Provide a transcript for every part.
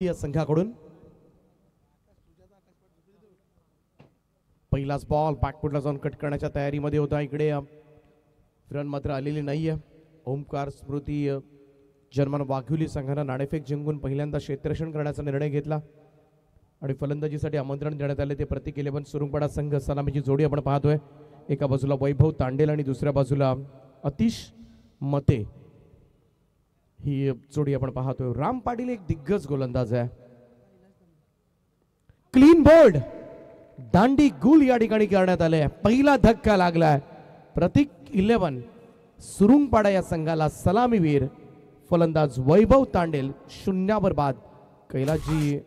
या संघाकडून पहिलाच बॉल बॅकफुटला जाऊन कट करण्याच्या तयारीमध्ये होता. इकडे रन मात्र आलेली नाहीये. ओमकार स्मृती जर्मन वाघुली संघानं नाणेफेक जिंकून पहिल्यांदा क्षेत्ररक्षण करण्याचा निर्णय घेतला आणि फलंदाजीसाठी आमंत्रण देण्यात आले. ते प्रतीक 11 सुरुंगपाडा संघ सलामीची जोडी आपण पाहतोय. एका बाजूला वैभव तांडेल आणि दुसऱ्या बाजूला अतिश मते ही जोडी आपण पाहतोय. राम पाटील एक दिग्गज गोलंदाज आहे. क्लीन बोल्ड दांडी गुल या ठिकाणी करण्यात आले. पहिला धक्का लागलाय. प्रतीक 11 सुरुंगपाडा या संघाला सलामीवीर फलंदाज वैभव तांडेल शून्यावर बाद. कैलासजी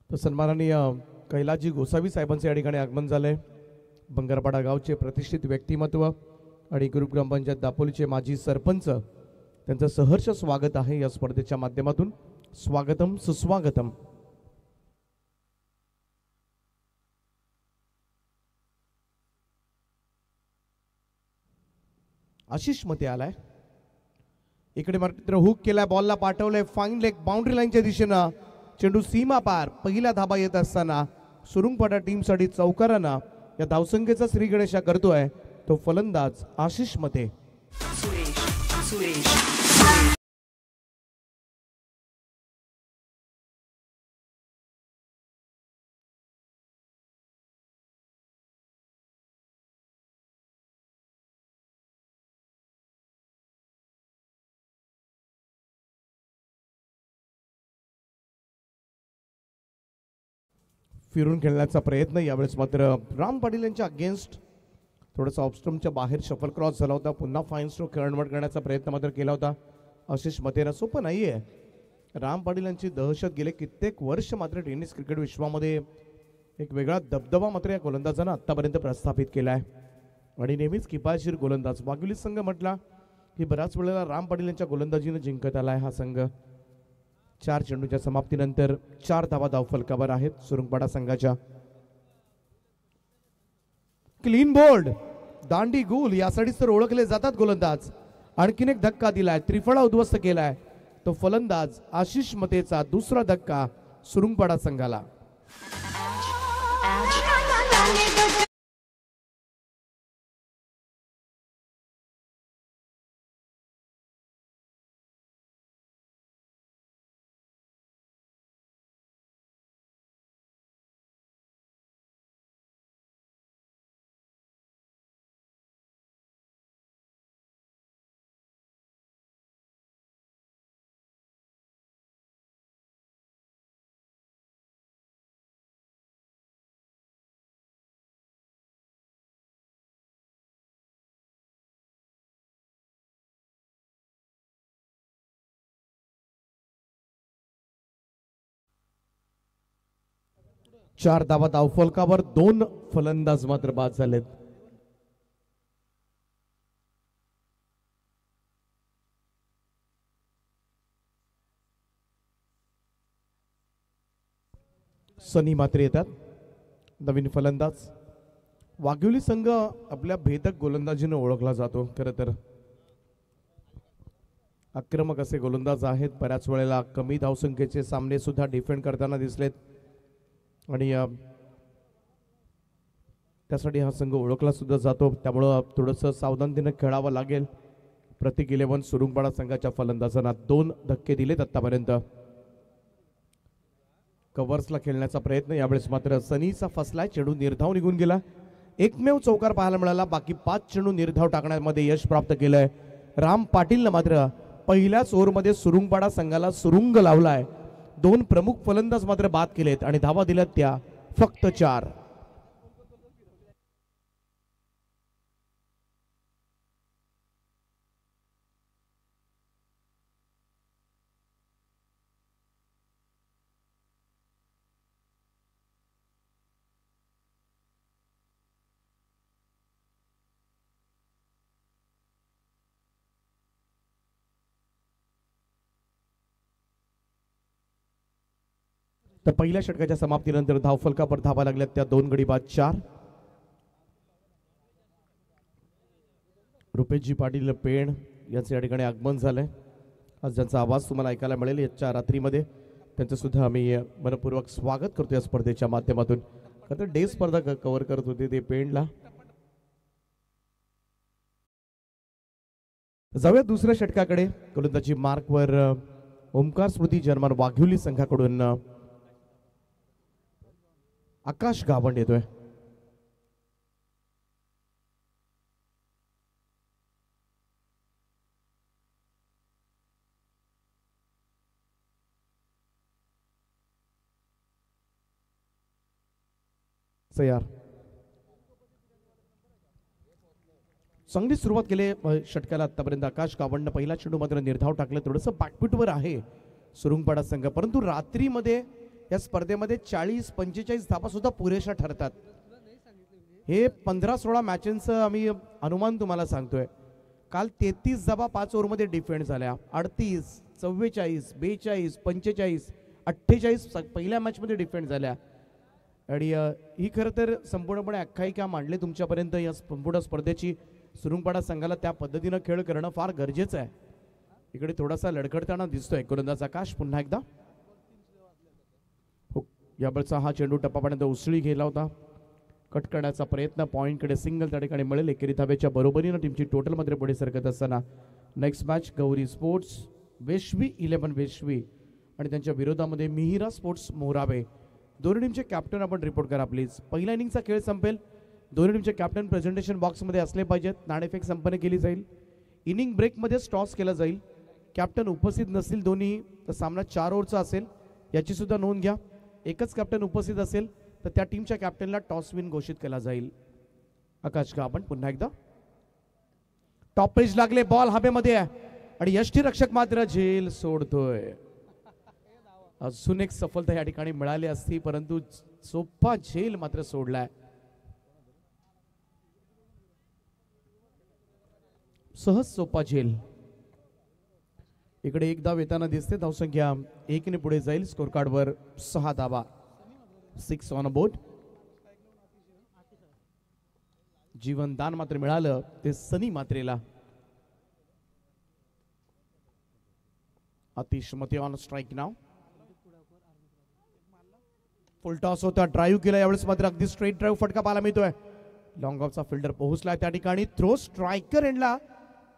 तो सन्माननीय कैलासजी गोसावी साहेबांचे या ठिकाणी आगमन झाले. बंगारपाडा गावचे प्रतिष्ठित व्यक्तिमत्व आणि ग्रुप ग्रामपंचायत दापोलीचे माजी सरपंच त्यांचं सहर्ष स्वागत आहे या स्पर्धेच्या माध्यमातून. स्वागतम सुस्वागतम. आशिष मते आलाय. इकडे मात्र हुक केलाय. बॉलला पाठवलंय फाईन लेग बाउंड्री लाईनच्या दिशेनं. चेंडू सीमा पार. पहिला धाबा येत असताना सुरुंगपाडा टीमसाठी चौकारांना या धावसंख्येचा श्री गणेशा करतोय तो फलंदाज आशिष मते. फिरून खेळण्याचा प्रयत्न. यावेळेस मात्र राम पाटील यांच्या अगेन्स्ट थोडासा ऑफस्टम्पच्या बाहेर शफल क्रॉस झाला होता. पुन्हा फाईन स्ट्रोक कन्वर्ट करण्याचा प्रयत्न मात्र केला होता आशिष मतेनं. सोपं नाहीये. राम पाटील यांची दहशत गेले कित्येक वर्ष मात्र टेनिस क्रिकेट विश्वामध्ये एक वेगळा दबदबा मात्र या गोलंदाजानं आतापर्यंत प्रस्थापित केलाय आणि नेहमीच किफायतशीर गोलंदाज. वाघुली संघ म्हटला की बऱ्याच वेळेला राम पाटील यांच्या गोलंदाजीनं जिंकत आलाय हा संघ. 4 चेंडूच्या समाप्तीनंतर 4 धावा धावफलकावर आहेत सुरुंगपाडा संघाच्या. क्लीन बोल्ड दांडी गुल यासाठीच तर ओळखले जातात गोलंदाज. आणखीन एक धक्का दिलाय. त्रिफळा उद्ध्वस्त केलाय तो फलंदाज आशिष मतेचा दुसरा धक्का सुरुंगपाडा संघाला. चार धावा धावफलकावर. 2 फलंदाज मात्र बाद झालेत. सनी मात्र येतात नवीन फलंदाज. वाघुली संघ आपल्या भेदक गोलंदाजीने ओळखला जातो. खरं तर आक्रमक असे गोलंदाज आहेत. बऱ्याच वेळेला कमी धावसंख्येचे सामने सुद्धा डिफेंड करताना दिसलेत आणि त्यासाठी हा संघ ओळखला सुद्धा जातो. त्यामुळं थोडंसं सावधानतेनं खेळावं लागेल. प्रतीक 11 सुरुंगपाडा संघाच्या फलंदाजांना 2 धक्के दिलेत आतापर्यंत. कव्हर्सला खेळण्याचा प्रयत्न. यावेळेस मात्र सनीचा फसलाय. चेंडू निर्धाव निघून गेला. एकमेव चौकार पाहायला मिळाला. बाकी 5 चेंडू निर्धाव टाकण्यामध्ये यश प्राप्त केलंय राम पाटीलनं. मात्र पहिल्याच ओव्हरमध्ये सुरुंगपाडा संघाला सुरुंग लावलाय. 2 प्रमुख फलंदाज मात्र बाद केलेत आणि धावा दिल्यात त्या फक्त 4. तर पहिल्या षटकाच्या समाप्तीनंतर धावफलकावर धावा लागल्यात त्या 2 गडी बाद 4. रुपेशजी पाटील पेण यांचं या ठिकाणी आगमन झालंय. आज ज्यांचा आवाज तुम्हाला ऐकायला मिळेल याच्या रात्रीमध्ये त्यांचं सुद्धा आम्ही मनपूर्वक स्वागत करतो या स्पर्धेच्या माध्यमातून. का तर डे स्पर्धा कव्हर करत होते ते पेणला. जाऊया दुसऱ्या षटकाकडे. गोलंदाजी मार्कवर ओमकार स्मृती जर्मन वाघिवली संघाकडून आकाश गावंड येतोय. तयार. चांगली सुरुवात केली षटकाला आतापर्यंत आकाश गावंडनं. पहिला चेंडू मात्र निर्धाव टाकलं. थोडंसं बॅकफुटवर आहे सुरुंगपाडा संघ, परंतु रात्रीमध्ये या स्पर्धेमध्ये 40-45 धावा सुद्धा पुरेशा ठरतात. हे 15-16 मॅचेसचं आम्ही अनुमान तुम्हाला सांगतोय. काल 33 धावा 5 ओव्हरमध्ये डिफेंड झाल्या. 38, 44, 42, 45, 48 पहिल्या मॅचमध्ये डिफेंड झाल्या. आणि ही खरं तर संपूर्णपणे आख्यायिका मांडली तुमच्यापर्यंत. या संपूर्ण स्पर्धेची सुरुंगपाडा संघाला त्या पद्धतीनं खेळ करणं फार गरजेचं आहे. इकडे थोडासा लडखडताना दिसतोय गोलंदाज आकाश. पुन्हा एकदा याबळचा हा चेंडू टप्पापर्यंत उसळी गेला होता. कट करण्याचा प्रयत्न, पॉईंटकडे सिंगल त्या ठिकाणी मिळेल. एकेरी धावेच्या बरोबरीनं टीमची टोटल मध्ये पुढे सरकत असताना नेक्स्ट मॅच गौरी स्पोर्ट्स वेशवी 11 वेशवी आणि त्यांच्या विरोधामध्ये मिहिरा स्पोर्ट्स मोरावे. दोन्ही टीमचे कॅप्टन आपण रिपोर्ट करा प्लीज. पहिल्या इनिंगचा खेळ संपेल. दोन्ही टीमचे कॅप्टन प्रेझेंटेशन बॉक्समध्ये असले पाहिजेत. नाणेफेक संपन्न केली जाईल. इनिंग ब्रेकमध्ये टॉस केला जाईल. कॅप्टन उपस्थित नसतील दोन्ही तर सामना 4 ओव्हरचा असेल याची सुद्धा नोंद घ्या. एकच कॅप्टन उपस्थित असेल तर त्या टीमच्या कॅप्टनला टॉस विन घोषित केला जाईल. आकाश गावंड पुन्हा एकदा. टॉप पेज लागले. बॉल हवेमध्ये आहे आणि यष्टीरक्षक मात्र झेल सोडतोय. अजून एक सफलता या ठिकाणी मिळाली असती परंतु सोपा झेल मात्र सोडलाय. सहज सोपा झेल. इकडे एक धाव येताना दिसते. धावसंख्या 1 ने पुढे जाईल. स्कोर कार्डवर 6 धावा. 6 ऑन बोर्ड. जीवनदान मात्र मिळालं ते सनी मात्रेला. आतिश मते on strike now. Full toss होता. ड्राईव्ह केला यावेळेस मात्र अगदी स्ट्रेट ड्राईव्ह फटका पाहायला मिळतोय. लॉंग ऑफचा फिल्डर पोहोचला त्या ठिकाणी. थ्रो स्ट्रायकर एंडला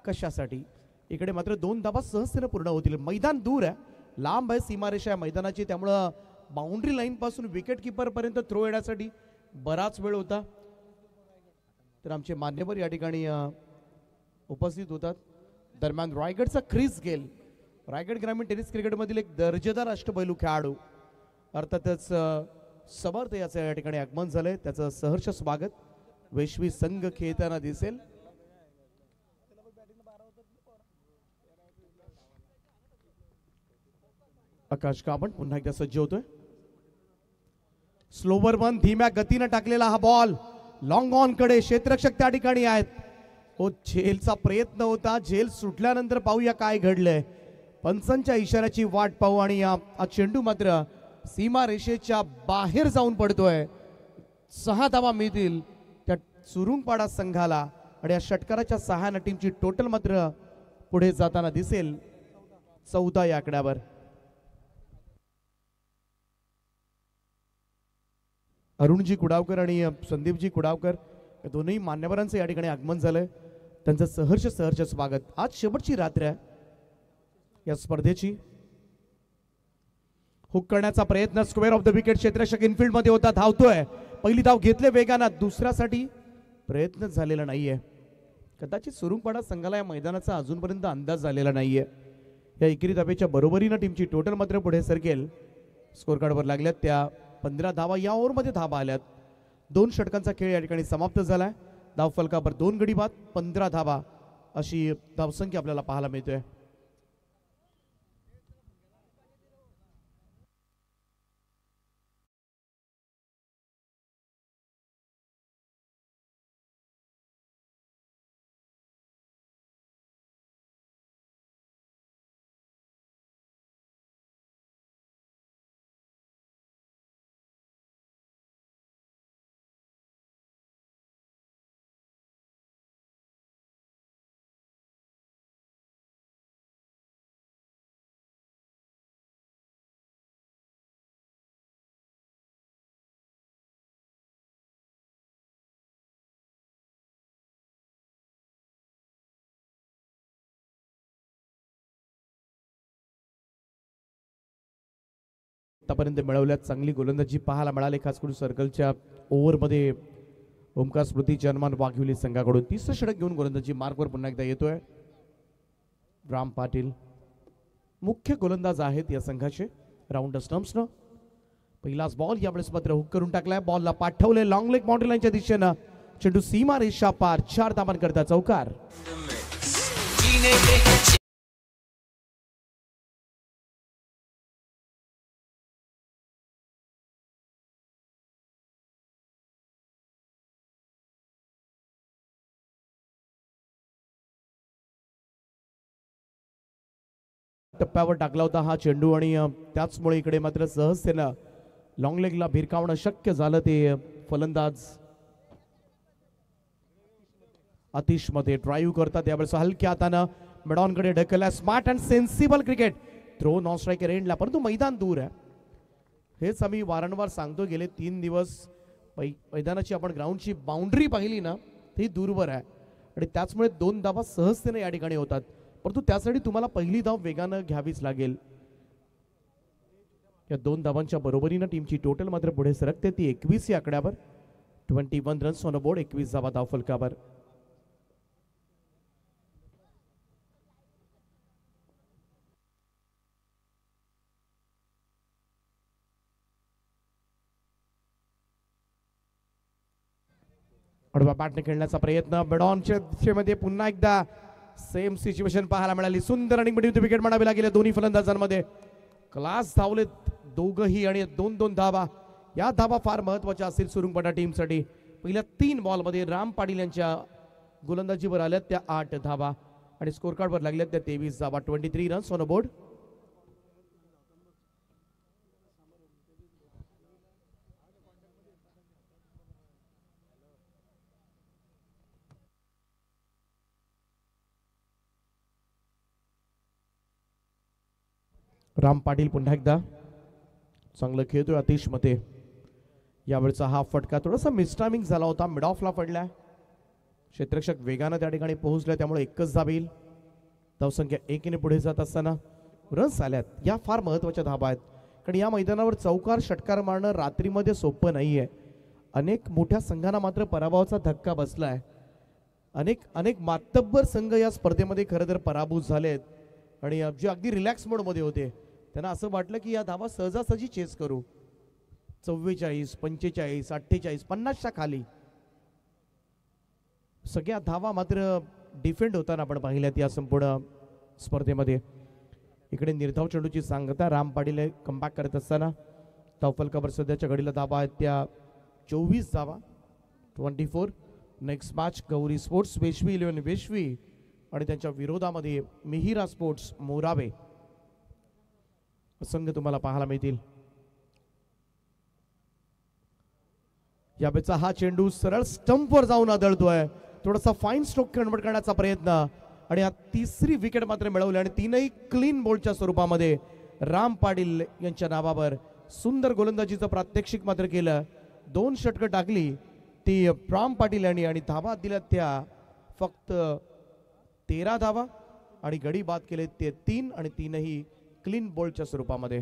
कशासाठी. इकडे मात्र 2 धावा सहजतेने पूर्ण होतील. मैदान दूर आहे, लांब आहे सीमारेषा आहे मैदानाची, त्यामुळं बाउंड्री लाईन पासून विकेट किपर पर्यंत थ्रो येण्यासाठी बराच वेळ होता. तर आमचे मान्यवर या ठिकाणी उपस्थित होतात. दरम्यान रायगडचा क्रिस गेल, रायगड ग्रामीण टेनिस क्रिकेटमधील एक दर्जेदार अष्टपैलू खेळाडू, अर्थातच समर्थ याचं या ठिकाणी आगमन झालंय. त्याचं सहर्ष स्वागत वेशवी संघ खेळताना दिसेल. आकाश गावंड पुन्हा एकदा सज्ज होतोय. स्लोवर वन, धीम्या गतीनं टाकलेला हा बॉल लॉंग ऑन कडे. क्षेत्ररक्षक त्या ठिकाणी आहेत. हो, झेलचा प्रयत्न होता. झेल सुटल्यानंतर पाहूया काय घडलंय. पंचांच्या इशाऱ्याची वाट पाहू आणि हा चेंडू मात्र सीमा रेषेच्या बाहेर जाऊन पडतोय. 6 धावा मिळतील त्या सुरुंगपाडा संघाला आणि या षटकाराच्या सहाय्याने टीमची टोटल मात्र पुढे जाताना दिसेल 14 या आकड्यावर. अरुणजी कुडावकर आणि संदीपजी कुडावकर या दोन्ही मान्यवरांचं या ठिकाणी आगमन झालंय. त्यांचं सहर्ष स्वागत. आज शेवटची रात्र आहे या स्पर्धेची. हुक करण्याचा प्रयत्न, स्क्वेअर ऑफ द विकेट. क्षेत्ररक्षक इनफिल्ड मध्ये होता, धावतोय. पहिली धाव घेतले वेगानं. दुसऱ्यासाठी प्रयत्न झालेला नाहीये. कदाचित सुरुंगपाडा संघाला या मैदानाचा अजूनपर्यंत अंदाज झालेला नाहीये. या एकेरी धावेच्या बरोबरीनं टीमची टोटल मात्र पुढे सरकेल. स्कोर कार्डवर लागल्यात त्या 15 धावा. या ओव्हरमध्ये धावा आल्यात. 2 षटकांचा खेळ या ठिकाणी समाप्त झालाय. धाव फलकावर 2 गडी बाद 15 धावा अशी धावसंख्या आपल्याला पाहायला मिळते. आतापर्यंत मिळवल्यात चांगली गोलंदाजी पाहायला मिळाली, खास करून सर्कलच्या ओव्हरमध्ये ओमकार स्मृती चर्मान वाघिवली संघाकडून तिसरं षटक घेऊन गोलंदाजी मार्कवर पुन्हा एकदा येतोय राम पाटील. मुख्य गोलंदाज आहेत या संघाचे. राऊंड स्टम्प्सनं पहिलाच बॉल यावेळेस मात्र हुक करून टाकलाय. बॉलला पाठवले लॉंग लेग बाउंड्री लाईनच्या दिशेनं. चेंडू सीमा रेषा पार 4 धावांकरता चौकार. टप्प्यावर टाकला होता हा चेंडू आणि त्याचमुळे इकडे मात्र सहजतेनं लॉंग लेगला भिरकावणं शक्य झालं. ते फलंदाज आतिश मध्ये ड्राईव्ह करतात. यावेळेस हलक्या हातानं मिडॉनकडे ढकलला. Smart and sensible cricket. Throw non striker एंडला, परंतु मैदान दूर आहे. हेच आम्ही वारंवार सांगतो. गेले 3 दिवस मैदानाची आपण ग्राउंडची बाउंड्री पाहिली ना, ती दूरवर आहे आणि त्याचमुळे 2 धावा सहजतेने या ठिकाणी होतात. परंतु त्यासाठी तुम्हाला पहिली धाव वेगानं घ्यावीच लागेल. या 2 धावांच्या बरोबरीनं टीमची टोटल मात्र पुढे सरकते. ती 21 या आकड्यावर. 21 रन्स ऑन बोर्ड. 21 धावा धाव फलकावर. अडवा बॅटने खेळण्याचा प्रयत्न. बेडॉनच्या दिशेमध्ये पुन्हा एकदा सेम सिच्युएशन पाहायला मिळाली. सुंदर रनिंग मध्ये विकेट म्हणावी लागेल दोन्ही फलंदाजांमध्ये. क्लास धावलेत दोघंही आणि 2-2 धावा. या धावा फार महत्वाच्या असतील सुरुंगपटा टीमसाठी. पहिल्या 3 बॉलमध्ये राम पाटील यांच्या गोलंदाजीवर आल्यात त्या 8 धावा आणि स्कोर कार्डवर लागल्यात त्या 23 धावा. 23 runs on board. Ram Patil पुन्हा एकदा चांगलं खेळतोय आतिश मध्ये. यावेळचा हा फटका थोडासा मिसटायमिंग झाला होता. मिड ऑफला पडलाय. क्षेत्ररक्षक वेगानं त्या ठिकाणी पोहोचले, त्यामुळे एकच धाव येईल. धावसंख्या 1 ने पुढे जात असताना रन्स आल्यात. या फार महत्वाच्या धाबा आहेत, कारण या मैदानावर चौकार षटकार मारणं रात्रीमध्ये सोपं नाहीये. अनेक मोठ्या संघांना मात्र पराभवाचा धक्का बसलाय. अनेक मातब्बर संघ या स्पर्धेमध्ये खरं तर पराभूत झालेत आणि जे अगदी रिलॅक्स मोडमध्ये होते त्यांना असं वाटलं की या धावा सहजासहजी चेस करू. 44, 45, 48, 50च्या खाली सगळ्या धावा मात्र डिफेंड होताना आपण पाहिल्यात या संपूर्ण स्पर्धेमध्ये. इकडे निर्धाव चेंडूची सांगता राम पाटील कमबॅक करत असताना धावफलकावर सध्याच्या घडीला धावा आहेत त्या 24 धावा. 24. नेक्स्ट मॅच गौरी स्पोर्ट्स वेशवी 11 वेशवी आणि त्यांच्या विरोधामध्ये मिहिरा स्पोर्ट्स मोरावे संघ तुम्हाला पाहायला मिळतील. यावेळेचा हा चेंडू सरळ स्टंपवर जाऊन आदळतोय. थोडासा फाईन स्ट्रोक कन्वर्ट करण्याचा प्रयत्न आणि हा 3री विकेट मात्र मिळवली आणि 3ही क्लीन बोल्डच्या स्वरूपामध्ये राम पाटील यांच्या नावावर. सुंदर गोलंदाजीचं प्रात्यक्षिक मात्र केलं. 2 षटकं टाकली ती राम पाटील यांनी आणि धावा दिल्या त्या फक्त 13 धावा आणि गडी बाद केले ते 3 आणि 3ही क्लीन बोल्डच्या स्वरूपामध्ये.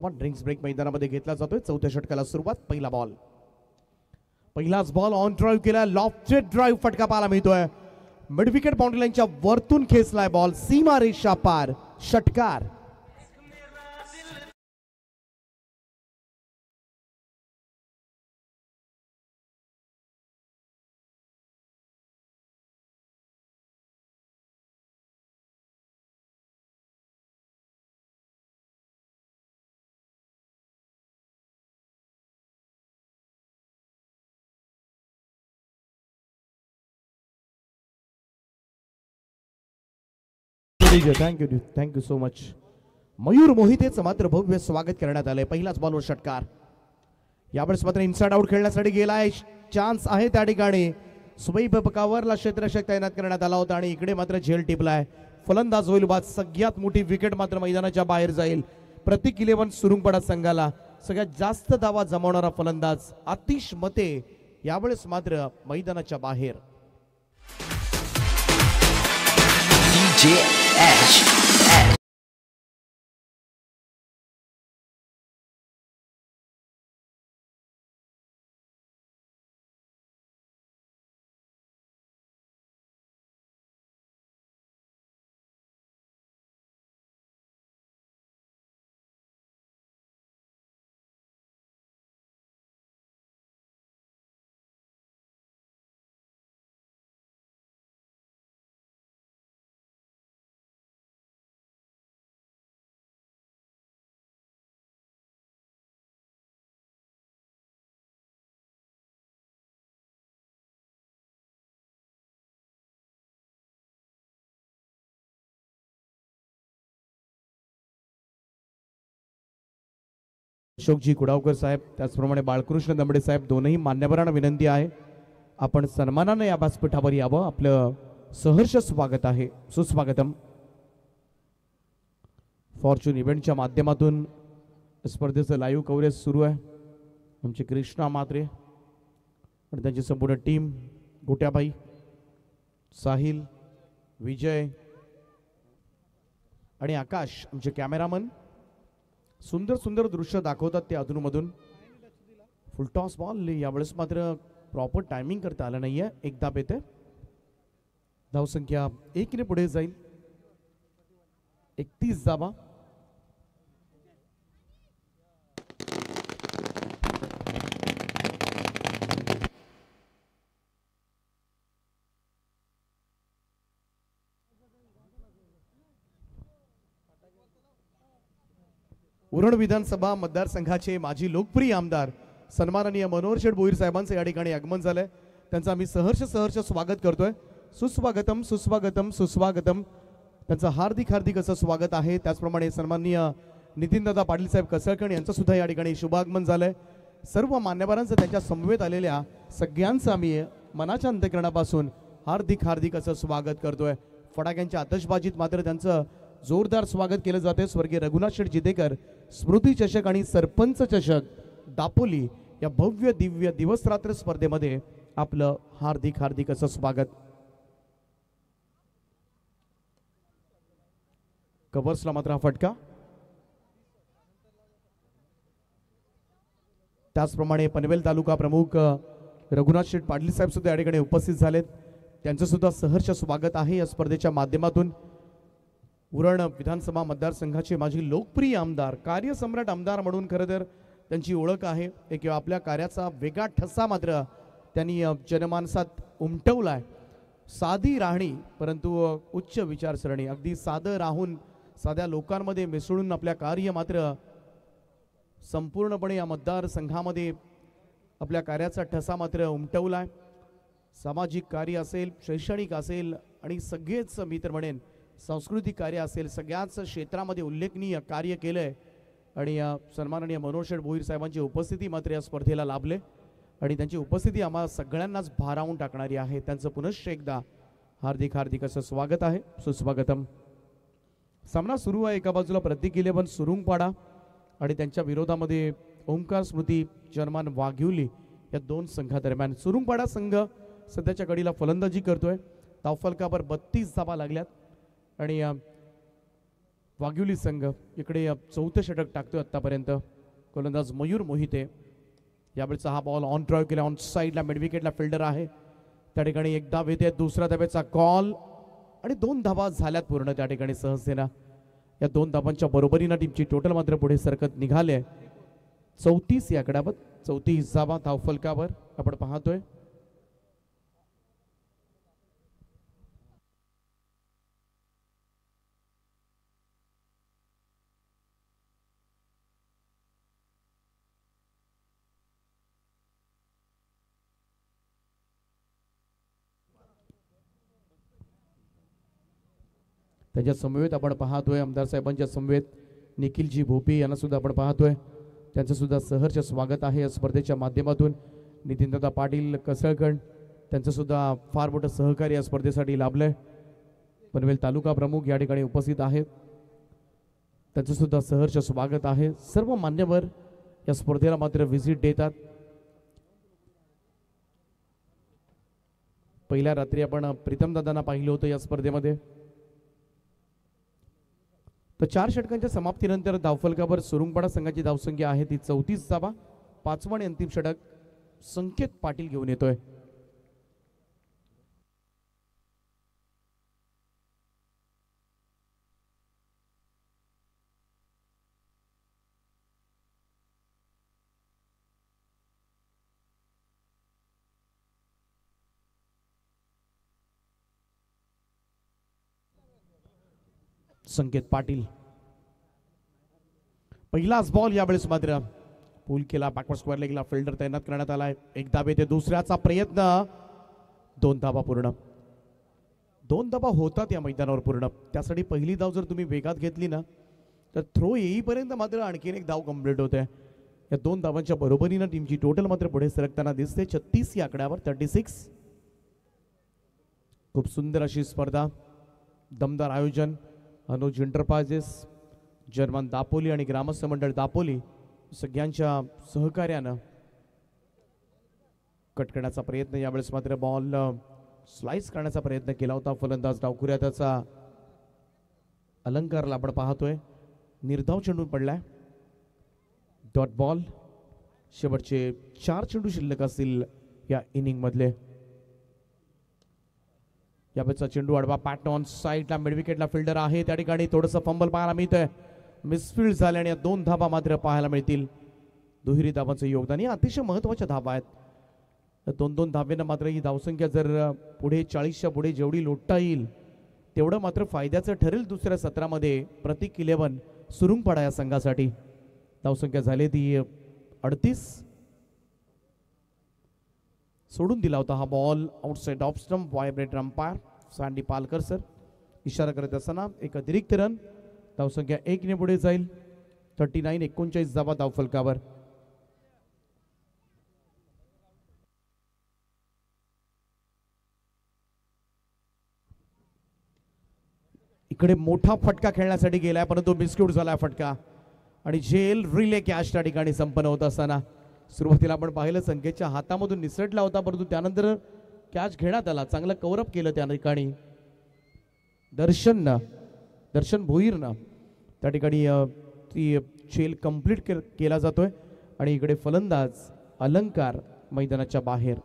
पण ड्रिंक्स ब्रेक मैदानामध्ये घेतला जातोय. चौथ्या षटकाला सुरुवात. पहिला बॉल, पहिलाच बॉल ऑन ड्राईव्ह केला. लॉफ्टेड ड्राईव्ह फटका पाहायला मिळतोय. मिड विकेट बाउंड्री लाईनच्या वरतून खेचलाय बॉल. सीमा रेषा पार. षटकार. Thank you so much. मयूर मोहितेचं मात्र भव्य स्वागत करण्यात आलंय. पहिलाच बॉलवर षटकार. यावेळेस मात्र इनसाइड आउट खेळण्यासाठी गेलाय. चान्स आहे त्या ठिकाणी. सुबैब पकावरला क्षेत्ररक्षक तैनात करण्यात आला होता आणि इकडे मात्र झेल टिपलाय. फलंदाज होईल बाद. सगळ्यात मोठी विकेट मात्र मैदानाच्या बाहेर जाईल. प्रतीक 11 सुरुंगपाडा संघाला सगळ्यात जास्त धावा जमवणारा फलंदाज आतिश मते यावेळेस मात्र मैदानाच्या बाहेर. अशोकजी कुडावकर साहेब त्याचप्रमाणे बाळकृष्ण दमडे साहेब दोनही मान्यवरांना विनंती आहे आपण सन्मानाने या व्यासपीठावर यावं. आपलं सहर्ष स्वागत आहे. सुस्वागतम. फॉर्च्यून इव्हेंटच्या माध्यमातून स्पर्धेचं लाईव्ह कव्हरेज सुरू आहे. आमचे कृष्णा म्हात्रे आणि त्यांची संपूर्ण टीम, गोट्याबाई, साहिल, विजय आणि आकाश आमचे कॅमेरामन सुंदर सुंदर दृश्य दाखवतात ते अधूनमधून. फुलटॉस बॉल यावेळेस मात्र प्रॉपर टायमिंग करता आलं नाहीये. एक धाब येते. धावसंख्या 1 ने पुढे जाईल. 31 धावा. उरण विधानसभा मतदारसंघाचे माजी लोकप्रिय आमदार सन्माननीय मनोहर शेठ भोईर साहेबांचं या ठिकाणी आगमन झालंय. त्यांचं आम्ही सहर्ष स्वागत करतोय. सुस्वागतम सुस्वागतम सुस्वागतम. त्यांचं हार्दिक हार्दिक असं स्वागत आहे. त्याचप्रमाणे सन्माननीय नितीनदादा पाटील साहेब कसळकण यांचं सुद्धा या ठिकाणी शुभागमन झालंय. सर्व मान्यवरांचं त्यांच्या समवेत आलेल्या सगळ्यांचं आम्ही मनाच्या अंतःकरणापासून हार्दिक हार्दिक असं स्वागत करतोय. फटाक्यांच्या आतषबाजीत मात्र त्यांचं जोरदार स्वागत केलं जाते. स्वर्गीय रघुनाथ शेठ जितेकर स्मृती चषक आणि सरपंच चषक दापोली या भव्य दिव्य दिवस रात्र स्पर्धेमध्ये आपलं हार्दिक हार्दिक असं स्वागत. कव्हर्सला मात्र हा फटका. त्याचप्रमाणे पनवेल तालुका प्रमुख रघुनाथ शेठ पाटील साहेब सुद्धा या ठिकाणी उपस्थित झालेत. त्यांचं सुद्धा सहर्ष स्वागत आहे या स्पर्धेच्या माध्यमातून. उरण विधानसभा मतदारसंघाचे माजी लोकप्रिय आमदार, कार्यसम्राट आमदार म्हणून खरं तर त्यांची ओळख आहे. एक आपल्या कार्याचा वेगळा ठसा मात्र त्यांनी जनमानसात उमटवलाय. साधी राहणी परंतु उच्च विचारसरणी. अगदी साधं राहून साध्या लोकांमध्ये मिसळून आपल्या कार्य मात्र संपूर्णपणे या मतदारसंघामध्ये आपल्या कार्याचा ठसा मात्र उमटवलाय. सामाजिक कार्य असेल, शैक्षणिक असेल आणि सगळेच मी तर म्हणेन सांस्कृतिक कार्य असेल, सगळ्याच क्षेत्रामध्ये उल्लेखनीय कार्य केलंय. आणि सन्माननीय मनोहर शेठ भोईर साहेबांची उपस्थिती मात्र या स्पर्धेला लाभले आणि त्यांची उपस्थिती आम्हा सगळ्यांनाच भारावून टाकणारी आहे. त्यांचं पुनश्च एकदा हार्दिक हार्दिक असं स्वागत आहे. सुस्वागतम. सामना सुरू आहे. एका बाजूला प्रतीक 11 सुरुंगपाडा आणि त्यांच्या विरोधामध्ये ओंकार स्मृती जर्मन वाघिवली या दोन संघादरम्यान. सुरुंगपाडा संघ सध्याच्या घडीला फलंदाजी करतोय. धावफलकावर 32 धावा लागल्यात आणि वाघिवली संघ इकडे चौथं षटक टाकतोय आतापर्यंत गोलंदाज मयूर मोहिते. यावेळेचा हा बॉल ऑन ड्राईव्ह केला, ऑन साईडला मिड विकेटला फिल्डर आहे. त्या ठिकाणी एक धाव येते, दुसऱ्या धावेचा कॉल आणि 2 धावा झाल्यात पूर्ण त्या ठिकाणी सहजतेनं. या 2 धावांच्या बरोबरीनं टीमची टोटल मात्र पुढे सरकत निघाले. 34 या आकड्यावर 34 धावा धावफलकावर आपण पाहतोय. त्याच्या समवेत आपण पाहतोय आमदार साहेबांच्या समवेत निखिलजी भोपी यांना सुद्धा आपण पाहतोय. त्यांचं सुद्धा सहर्ष स्वागत आहे या स्पर्धेच्या माध्यमातून. नितीनदादा पाटील कसळकण त्यांचं सुद्धा फार मोठं सहकार्य या स्पर्धेसाठी लाभलंय. पनवेल तालुका प्रमुख या ठिकाणी उपस्थित आहेत, त्यांचं सुद्धा सहर्ष स्वागत आहे. सर्व मान्यवर या स्पर्धेला मात्र व्हिजिट देतात. पहिल्या रात्री आपण प्रीतम दादांना पाहिलं होतं या स्पर्धेमध्ये. तर 4 षटकांच्या समाप्तीनंतर धावफलकावर सुरुंगपाडा संघाची धावसंख्या आहे ती 34 धावा. 5वं आणि अंतिम षटक संकेत पाटील घेऊन येतोय. संकेत पाटील पहिलाच बॉल यावेळेस मात्र पूल केला, बॅकवर्ड स्क्वेअर लेगला फिल्डर तैनात करण्यात आलाय. एक धाव येते, दुसऱ्याचा प्रयत्न, 2 धावा पूर्ण. 2 धावा होतात या मैदानावर पूर्ण. त्यासाठी पहिली धाव जर तुम्ही वेगात घेतली ना तर थ्रो येईपर्यंत मात्र आणखीन एक धाव कंप्लीट होते. या 2 धावांच्या बरोबरीनं टीमची टोटल मात्र पुढे सरकताना दिसते. 36 या आकड्यावर 36. खूप सुंदर अशी स्पर्धा, दमदार आयोजन. अनुज एंटरप्राइजेस, जर्मन दापोली आणि ग्रामस्थ मंडळ दापोली सगळ्यांच्या सहकार्यानं कट करण्याचा प्रयत्न. यावेळेस मात्र बॉल स्लाइस करण्याचा प्रयत्न केला होता फलंदाज डावखुऱ्या. त्याचा अलंकारला आपण पाहतोय, निर्धाव चेंडू पडलाय. Dot ball. शेवटचे 4 चेंडू शिल्लक असतील या इनिंग मधले. यावेळेचा चेंडू आडवा पॅट ऑन साईडला मिड विकेटला फिल्डर आहे. त्या ठिकाणी थोडंसं फंबल पाहायला मिळतंय, मिसफील्ड झाले आणि या 2 धावा मात्र पाहायला मिळतील. दुहेरी धावांचं योगदान, या अतिशय महत्वाच्या धावा आहेत. 2-2 धावेनं मात्र ही धावसंख्या जर पुढे 40च्या पुढे जेवढी लोटता येईल तेवढं मात्र फायद्याचं ठरेल दुसऱ्या सत्रामध्ये. प्रतीक 11 सुरुंगपाडा या संघासाठी. धावसंख्या झाली ती 38. सोडून दिला होता हा ball outside off stump. Vibrate umpire sandy Palkar sir इशारा करत असताना एक अतिरिक्त रन. धावसंख्या 1 ने पुढे जाईल. 39. 39 धावा धावफलकावर. इकडे मोठा फटका खेळण्यासाठी गेलाय परंतु मिसक्यूट झालाय फटका आणि झेल रिले कॅच त्या ठिकाणी संपन्न होत असताना. सुरुवातीला आपण पाहिलं संकेतच्या हातामधून निसटला होता परंतु त्यानंतर कॅच घेण्यात आला. चांगलं कव्हरअप केलं त्या ठिकाणी दर्शन भोईरनं. त्या ठिकाणी ती झेल कंप्लीट केला जातोय आणि इकडे फलंदाज अलंकार मैदानाच्या बाहेर.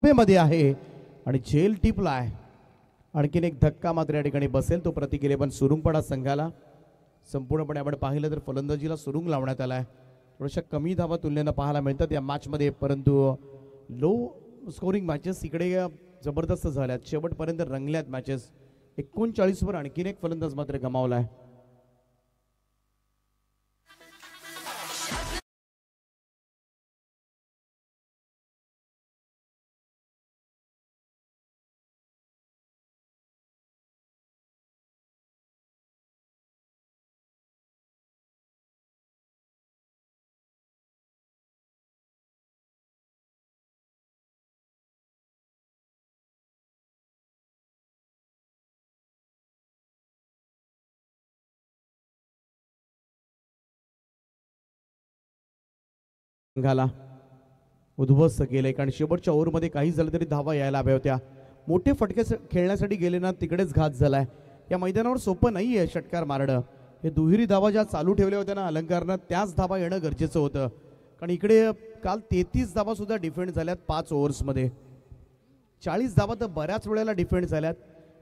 मध्ये आहे आणि झेल टिपलाय. आणखीन एक धक्का मात्र या ठिकाणी बसेल तो प्रतीक 11 सुरुंगपाडा संघाला. संपूर्णपणे आपण पाहिलं तर फलंदाजीला सुरुंग लावण्यात आलाय. थोड्याशा कमी धावा तुलनेनं पाहायला मिळतात या मॅचमध्ये, परंतु लो स्कोरिंग मॅचेस इकडे जबरदस्त झाल्यात. शेवटपर्यंत रंगल्यात मॅचेस. 39 वर आणखीन एक फलंदाज मात्र गमावलाय. संघाला उद्ध्वस्त केलंय, कारण शेवटच्या ओव्हरमध्ये काही झालं तरी धावा यायला हव्या होत्या. मोठे फटके खेळण्यासाठी गेले ना तिकडेच घात झालाय. या मैदानावर सोपं नाही आहे षटकार मारणं. हे दुहेरी धावा ज्या चालू ठेवल्या होत्या ना अलंकारनं, त्याच धावा येणं गरजेचं होतं. कारण इकडे काल 33 धावा सुद्धा डिफेंड झाल्यात 5 ओव्हर्समध्ये. 40 धावा तर बऱ्याच वेळेला डिफेंड झाल्यात.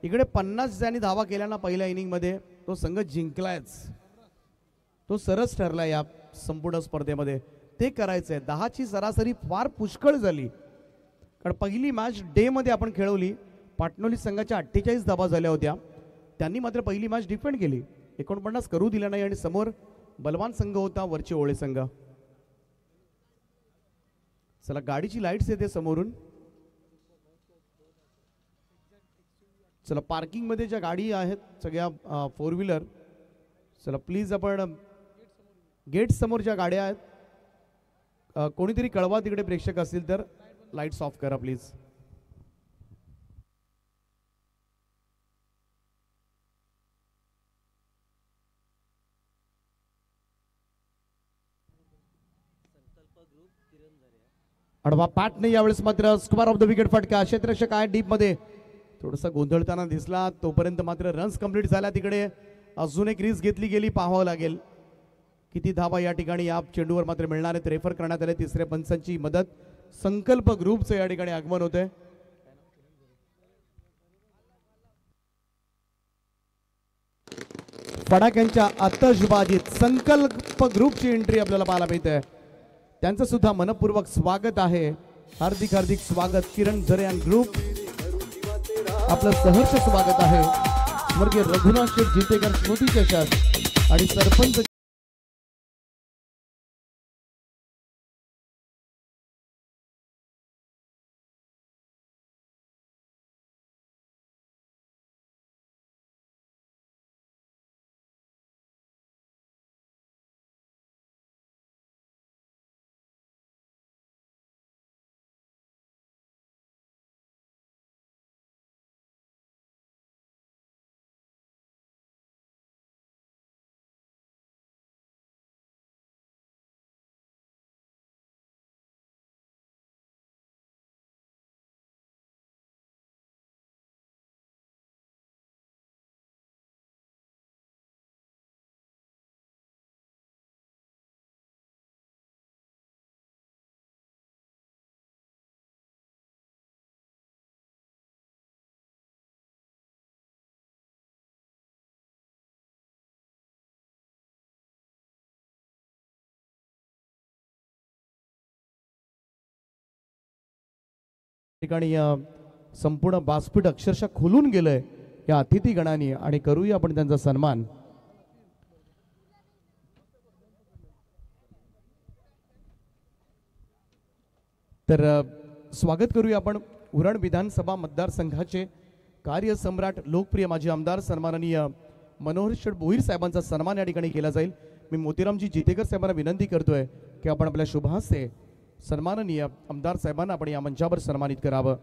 इकडे 50 ज्यांनी धावा केल्या ना पहिल्या इनिंगमध्ये तो संघ जिंकलायच. तो सरस ठरला या संपूर्ण स्पर्धेमध्ये. ते करायचंय. 10ची सरासरी फार पुष्कळ झाली, कारण पहिली मॅच डे मध्ये आपण खेळवली. पाटणोली संघाच्या 48 धावा झाल्या होत्या. त्यांनी मात्र पहिली मॅच डिफेंड केली, 49 करू दिला नाही. आणि समोर बलवान संघ होता, वरचे ओळे संघ. चला गाडीची लाईट्स येते समोरून. चला पार्किंग मध्ये ज्या गाडी आहेत सगळ्या 4 व्हीलर, चला प्लीज आपण गेट समोर ज्या गाड्या आहेत कोणीतरी कळवा तिकडे प्रेक्षक असतील तर. लाईट्स ऑफ करा प्लीज. अडवा पॅट नाही यावेळेस मात्र स्क्वेअर ऑफ द विकेट फटका. क्षेत्ररक्षक आहे डीप मध्ये, थोडासा गोंधळताना दिसला. तोपर्यंत मात्र रन्स कंप्लीट झाल्या. तिकडे अजून एक रिस्क घेतली गेली, पाहावं लागेल किती धावा या ठिकाणी या चेंडूवर मात्र मिळणार आहेत. रेफर करण्यात आले. तिसऱ्या पंचांची मदत. संकल्प ग्रुपचं या ठिकाणी आगमन होते. फडाक्यांच्या आतषबाजीत संकल्प ग्रुपची एंट्री आपल्याला पाहायला मिळते. त्यांचं सुद्धा मनपूर्वक स्वागत आहे. हार्दिक हार्दिक स्वागत. किरण झरे अँड ग्रुप आपलं सहर्ष स्वागत आहे. स्वर्गीय रघुनाथ शेठ जितेकर स्मृती चषक आणि सरपंच ठिकाणी संपूर्ण व्यासपीठ अक्षरशः खुलून गेलंय या अतिथी गणाने. आणि करूया आपण त्यांचा सन्मान. तर स्वागत करूया आपण उरण विधानसभा मतदारसंघाचे कार्यसम्राट लोकप्रिय माजी आमदार सन्माननीय मनोहर शेठ भोईर साहेबांचा सन्मान या ठिकाणी केला जाईल. मी मोतीरामजी जितेकर साहेबांना विनंती करतोय की आपण आपल्या शुभहस्ते सन्माननीय आमदार साहेबांना आपण या मंचावर सन्मानित करावं.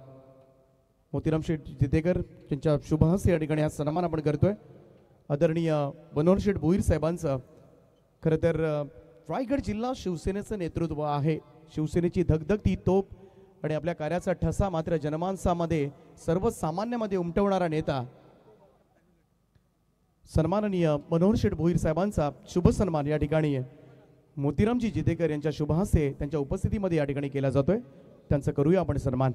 मोतीराम शेठ जितेकर यांच्या शुभहस्ते या ठिकाणी हा सन्मान आपण करतोय. आदरणीय मनोहर शेठ भोईर साहेबांचं खरं तर रायगड जिल्हा शिवसेनेचं नेतृत्व आहे. शिवसेनेची धगधगती तोप आणि आपल्या कार्याचा ठसा मात्र जनमानसामध्ये सर्वसामान्यामध्ये उमटवणारा नेता सन्माननीय मनोहर शेठ भोईर साहेबांचा शुभ सन्मान या ठिकाणी मोतीरामजी जितेकर यांच्या शुभहस्ते त्यांच्या उपस्थितीमध्ये या ठिकाणी केला जातोय. त्यांचा करूया आपण सन्मान.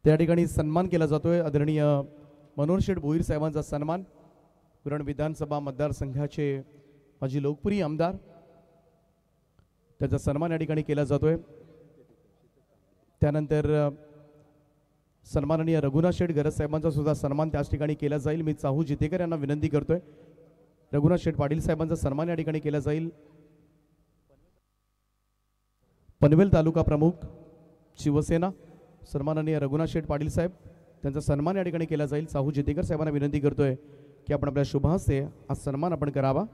त्या ठिकाणी सन्मान केला जातोय आदरणीय मनोहर शेठ भोईर साहेबांचा सन्मान. विरार विधानसभा मतदारसंघाचे माजी लोकप्रिय आमदार, त्याचा सन्मान या ठिकाणी केला जातोय. त्यानंतर सन्माननीय रघुनाथ शेठ गरज साहेबांचा सुद्धा सन्मान त्याच ठिकाणी केला जाईल. मी चाहू जितेकर यांना विनंती करतोय, रघुनाथ शेठ पाटील साहेबांचा सन्मान या ठिकाणी केला जाईल. पनवेल तालुका प्रमुख शिवसेना सन्माननीय रघुनाथ शेठ पाटील साहेब, त्यांचा सन्मान या ठिकाणी केला जाईल. चाहू जितेकर साहेबांना विनंती करतोय की आपण आपल्या शुभ हस्ते हा सन्मान आपण करावा.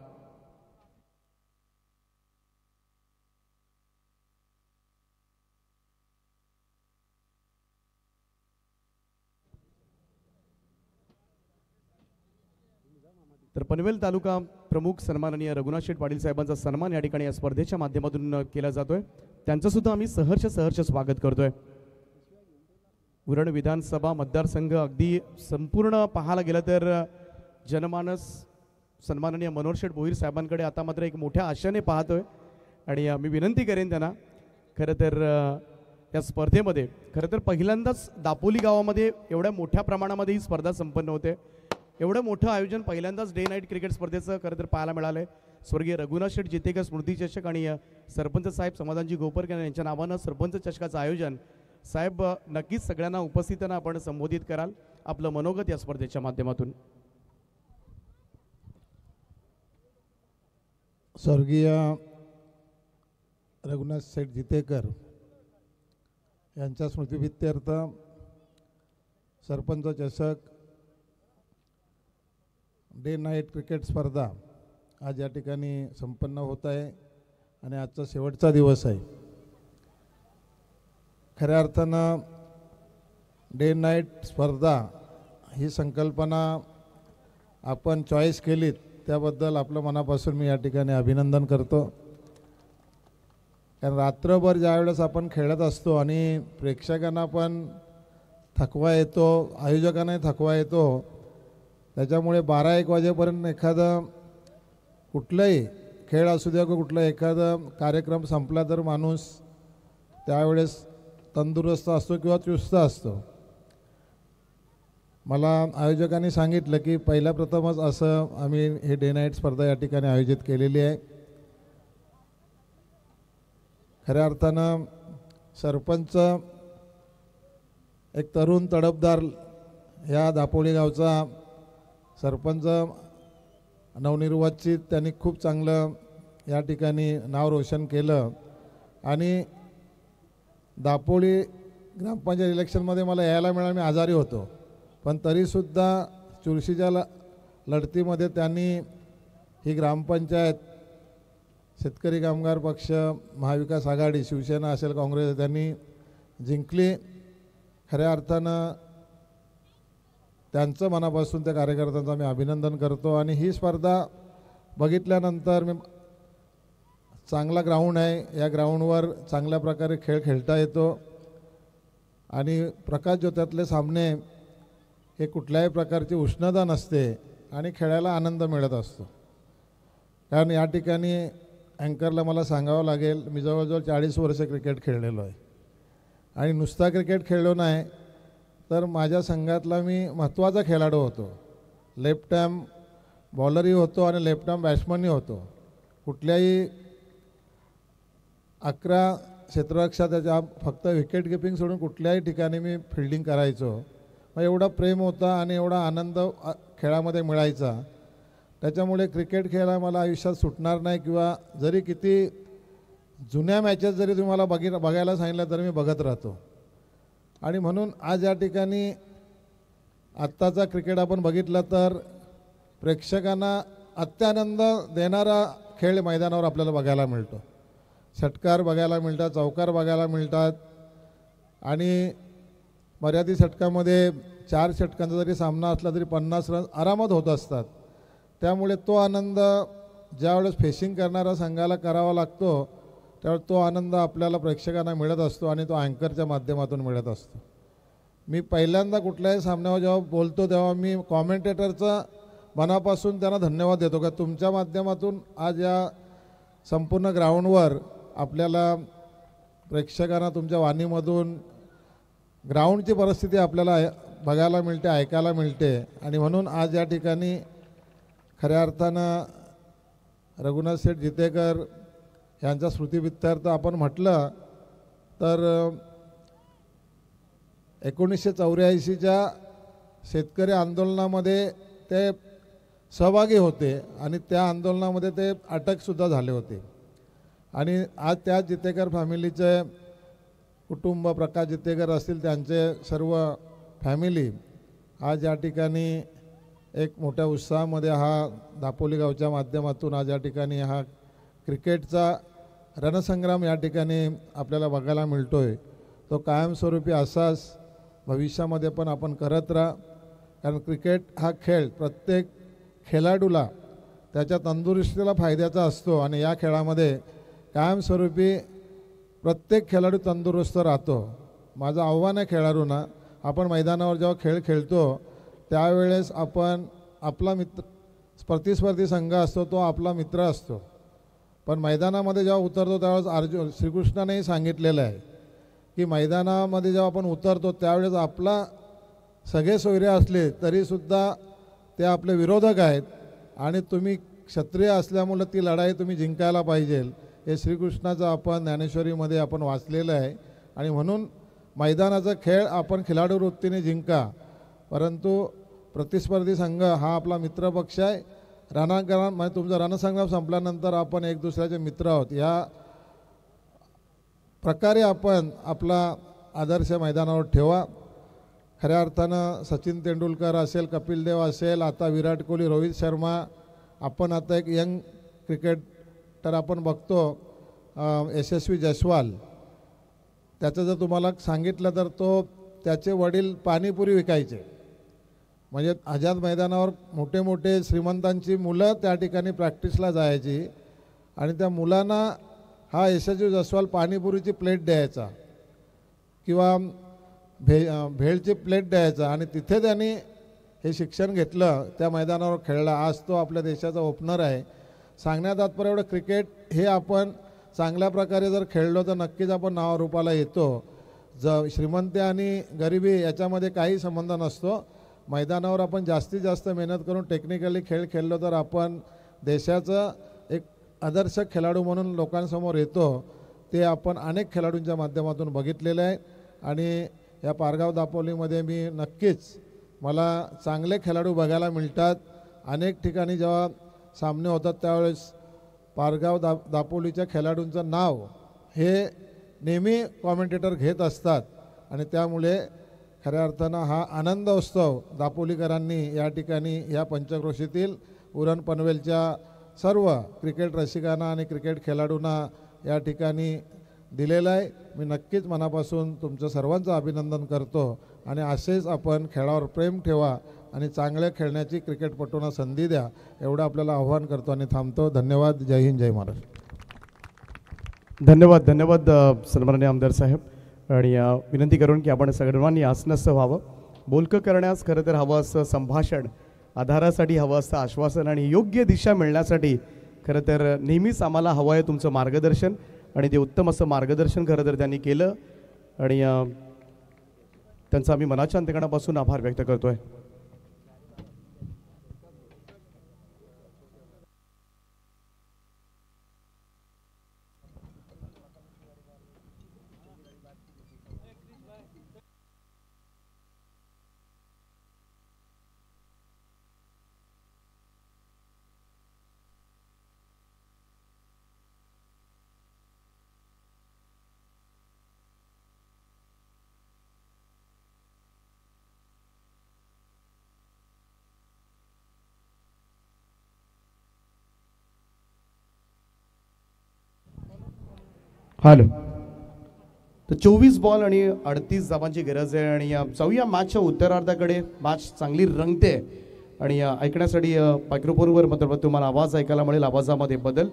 तर पनवेल तालुका प्रमुख सन्माननीय रघुनाथ शेठ पाटील साहेबांचा सन्मान या ठिकाणी या स्पर्धेच्या माध्यमातून केला जातोय. त्यांचं सुद्धा आम्ही सहर्ष स्वागत करतोय. विरार विधानसभा मतदारसंघ अगदी संपूर्ण पाहायला गेलं तर जनमानस सन्माननीय मनोहर शेठ भोईर साहेबांकडे आता मात्र एक मोठ्या आशेने पाहतोय. आणि मी विनंती करेन त्यांना, खरं तर या स्पर्धेमध्ये खरं तर पहिल्यांदाच दापोली गावामध्ये एवढ्या मोठ्या प्रमाणामध्ये ही स्पर्धा संपन्न होते. एवढं मोठं आयोजन पहिल्यांदाच डे नाईट क्रिकेट स्पर्धेचं खरं तर पाहायला मिळालंय. स्वर्गीय रघुनाथ शेठ जितेकर स्मृती चषक आणि सरपंच साहेब समाधानजी गोपरकर यांच्या नावानं सरपंच चषकाचं आयोजन. साहेब नक्कीच सगळ्यांना उपस्थितांना आपण संबोधित कराल आपलं मनोगत या स्पर्धेच्या माध्यमातून. स्वर्गीय रघुनाथ शेठ जितेकर यांच्या स्मृतिप्रीत्यर्थ सरपंच चषक डे नाईट क्रिकेट स्पर्धा आज या ठिकाणी संपन्न होत आहे आणि आजचा शेवटचा दिवस आहे. खऱ्या अर्थानं डे नाईट स्पर्धा ही संकल्पना आपण चॉईस केलीत त्याबद्दल आपलं मनापासून मी या ठिकाणी अभिनंदन करतो. कारण रात्रभर ज्यावेळेस आपण खेळत असतो आणि प्रेक्षकांना पण थकवा येतो, आयोजकांनाही थकवा येतो, त्याच्यामुळे 12-1 वाजेपर्यंत एखादं कुठलाही खेळ असू द्या किंवा कुठला एखादा कार्यक्रम संपला तर माणूस त्यावेळेस तंदुरुस्त असतो किंवा चुस्त असतो. मला आयोजकांनी सांगितलं की पहिल्या प्रथमच असं आम्ही हे डे नाईट स्पर्धा या ठिकाणी आयोजित केलेली आहे. खऱ्या अर्थानं सरपंच एक तरुण तडफदार ह्या दापोली गावचा सरपंच नवनिर्वाचित, त्यांनी खूप चांगलं या ठिकाणी नाव रोशन केलं. आणि दापोली ग्रामपंचायत इलेक्शनमध्ये मला यायला मिळालं, मी आजारी होतो, पण तरीसुद्धा चुरशीच्या लढतीमध्ये त्यांनी ही ग्रामपंचायत शेतकरी कामगार पक्ष, महाविकास आघाडी, शिवसेना असेल, काँग्रेस, त्यांनी जिंकली. खऱ्या अर्थानं त्यांचं मनापासून त्या कार्यकर्त्यांचं मी अभिनंदन करतो. आणि ही स्पर्धा बघितल्यानंतर मी चांगला ग्राउंड आहे, या ग्राउंडवर चांगल्या प्रकारे खेळ खेळता येतो आणि प्रकाश ज्योतातले सामने हे कुठल्याही प्रकारची उष्णता नसते आणि खेळायला आनंद मिळत असतो. कारण या ठिकाणी अँकरला मला सांगावं लागेल, मी जवळजवळ 40 वर्ष क्रिकेट खेळलेलो आहे आणि नुसता क्रिकेट खेळलो नाही तर माझ्या संघातला मी महत्त्वाचा खेळाडू होतो. लेफ्ट आर्म बॉलरही होतो आणि लेफ्ट आर्म बॅट्समनही होतो. कुठल्याही 11 क्षेत्ररक्षक त्याच्या फक्त विकेट किपिंग सोडून कुठल्याही ठिकाणी मी फिल्डिंग करायचो. मग एवढा प्रेम होता आणि एवढा आनंद खेळामध्ये मिळायचा. त्याच्यामुळे क्रिकेट खेळायला मला आयुष्यात सुटणार नाही किंवा जरी किती जुन्या मॅचेस जरी तुम्हाला बघायला सांगितलं तरी मी बघत राहतो. आणि म्हणून आज या ठिकाणी आत्ताचा क्रिकेट आपण बघितला तर प्रेक्षकांना अत्यानंद देणारा खेळ मैदानावर आपल्याला बघायला मिळतो. षटकार बघायला मिळतात, चौकार बघायला मिळतात आणि मर्यादित षटकामध्ये 4 षटकांचा जरी सामना असला तरी 50 रन आरामात होत असतात. त्यामुळे तो आनंद ज्यावेळेस फेसिंग करणारा संघाला करावा लागतो त्यावेळेस तो आनंद आपल्याला प्रेक्षकांना मिळत असतो आणि तो अँकरच्या माध्यमातून मिळत असतो. मी पहिल्यांदा कुठल्याही सामन्यावर जेव्हा बोलतो तेव्हा मी कॉमेंटेटरचा मनापासून त्यांना धन्यवाद देतो का तुमच्या माध्यमातून आज या संपूर्ण ग्राउंडवर आपल्याला प्रेक्षकांना तुमच्या वाणीमधून ग्राउंडची परिस्थिती आपल्याला बघायला मिळते, ऐकायला मिळते. आणि म्हणून आज या ठिकाणी खऱ्या अर्थानं रघुनाथ शेठ जितेकर यांच्या स्मृतिप्रित्यर्थ आपण म्हटलं तर 1984च्या शेतकरी आंदोलनामध्ये ते सहभागी होते आणि त्या आंदोलनामध्ये ते अटकसुद्धा झाले होते. आणि आज त्या जितेकर फॅमिलीचे कुटुंब, प्रकाश जितेकर असतील त्यांचे सर्व फॅमिली आज या ठिकाणी एक मोठ्या उत्साहामध्ये हा दापोली गावच्या माध्यमातून आज या ठिकाणी हा क्रिकेटचा रणसंग्राम या ठिकाणी आपल्याला बघायला मिळतो आहे. तो कायमस्वरूपी असाच भविष्यामध्ये पण आपण करत राहा. कारण क्रिकेट हा खेळ प्रत्येक खेळाडूला त्याच्या तंदुरुस्तीला फायद्याचा असतो आणि या खेळामध्ये कायमस्वरूपी प्रत्येक खेळाडू तंदुरुस्त राहतो. माझं आव्हान आहे खेळाडूंना, आपण मैदानावर जेव्हा खेळ खेळतो त्यावेळेस आपण आपला मित्र, प्रतिस्पर्धी संघ असतो तो आपला मित्र असतो. पण मैदानामध्ये जेव्हा उतरतो त्यावेळेस श्रीकृष्णानेही सांगितलेलं आहे की मैदानामध्ये जेव्हा आपण उतरतो त्यावेळेस आपला सगळे सोयरे असले तरीसुद्धा ते आपले विरोधक आहेत आणि तुम्ही क्षत्रिय असल्यामुळे ती लढाई तुम्ही जिंकायला पाहिजे, हे श्रीकृष्णाचं आपण ज्ञानेश्वरीमध्ये आपण वाचलेलं आहे. आणि म्हणून मैदानाचा खेळ आपण खिलाडू वृत्तीने जिंका, परंतु प्रतिस्पर्धी संघ हा आपला मित्रपक्ष आहे. रणांगणात म्हणजे तुमचा रणसंग्राम संपल्यानंतर आपण एक दुसऱ्याचे मित्र आहोत. या प्रकारे आपण आपला आदर्श मैदानावर ठेवा. खऱ्या अर्थानं सचिन तेंडुलकर असेल, कपिल देव असेल, आता विराट कोहली, रोहित शर्मा, आपण आता एक यंग क्रिकेटर आपण बघतो यशस्वी जयस्वाल. त्याचं जर तुम्हाला सांगितलं तर त्याचे वडील पाणीपुरी विकायचे. म्हणजे आझाद मैदानावर मोठे मोठे श्रीमंतांची मुलं त्या ठिकाणी प्रॅक्टिसला जायची आणि त्या मुलांना हा यशस्वी जयस्वाल पाणीपुरीची प्लेट द्यायचा किंवा भेळची प्लेट द्यायचा आणि तिथे त्यांनी हे शिक्षण घेतलं, त्या मैदानावर खेळला. आज तो आपल्या देशाचा ओपनर आहे. सांगण्यात तात्पर्य एवढं क्रिकेट हे आपण चांगल्या प्रकारे जर खेळलो तर नक्कीच आपण नावारूपाला येतो. श्रीमंती आणि गरिबी याच्यामध्ये काही संबंध नसतो. मैदानावर आपण जास्तीत जास्त मेहनत करून टेक्निकली खेळ खेळलो तर आपण देशाचं एक आदर्श खेळाडू म्हणून लोकांसमोर येतो. ते आपण अनेक खेळाडूंच्या माध्यमातून बघितलेलं आहे. आणि या पारगाव दापोलीमध्ये मी नक्कीच मला चांगले खेळाडू बघायला मिळतात. अनेक ठिकाणी जेव्हा सामने होतात त्यावेळेस पारगाव दापोलीच्या खेळाडूंचं नाव हे नेहमी कॉमेंटेटर घेत असतात आणि त्यामुळे खऱ्या अर्थानं हा आनंद उत्सव दापोलीकरांनी या ठिकाणी या पंचक्रोशीतील उरण पनवेलच्या सर्व क्रिकेट रसिकांना आणि क्रिकेट खेळाडूंना या ठिकाणी दिलेला आहे. मी नक्कीच मनापासून तुमचं सर्वांचं अभिनंदन करतो आणि असेच आपण खेळावर प्रेम ठेवा आणि चांगल्या खेळण्याची क्रिकेटपटूंना संधी द्या एवढं आपल्याला आव्हान करतो आणि थांबतो. धन्यवाद. जय हिंद, जय महाराष्ट्र. धन्यवाद. धन्यवाद सन्माननीय आमदार साहेब. आणि विनंती करून की आपण सर्वांनी आसनस्थ व्हावं. बोलकं करण्यास खरं तर हवं असं संभाषण, आधारासाठी हवं असं आश्वासन आणि योग्य दिशा मिळण्यासाठी खरं तर नेहमीच आम्हाला हवं आहे तुमचं मार्गदर्शन आणि ते उत्तम असं मार्गदर्शन खरं तर त्यांनी केलं आणि त्यांचा आम्ही मनाच्या अंतकणापासून आभार व्यक्त करतो आहे. हॅलो. तर 24 बॉल आणि 38 धावांची गरज आहे आणि जाऊया मॅचच्या उत्तरार्धाकडे. मॅच चांगली रंगते आणि ऐकण्यासाठी मायक्रोफोनवर मात्र तुम्हाला आवाज ऐकायला मिळेल. आवाजामध्ये बदल.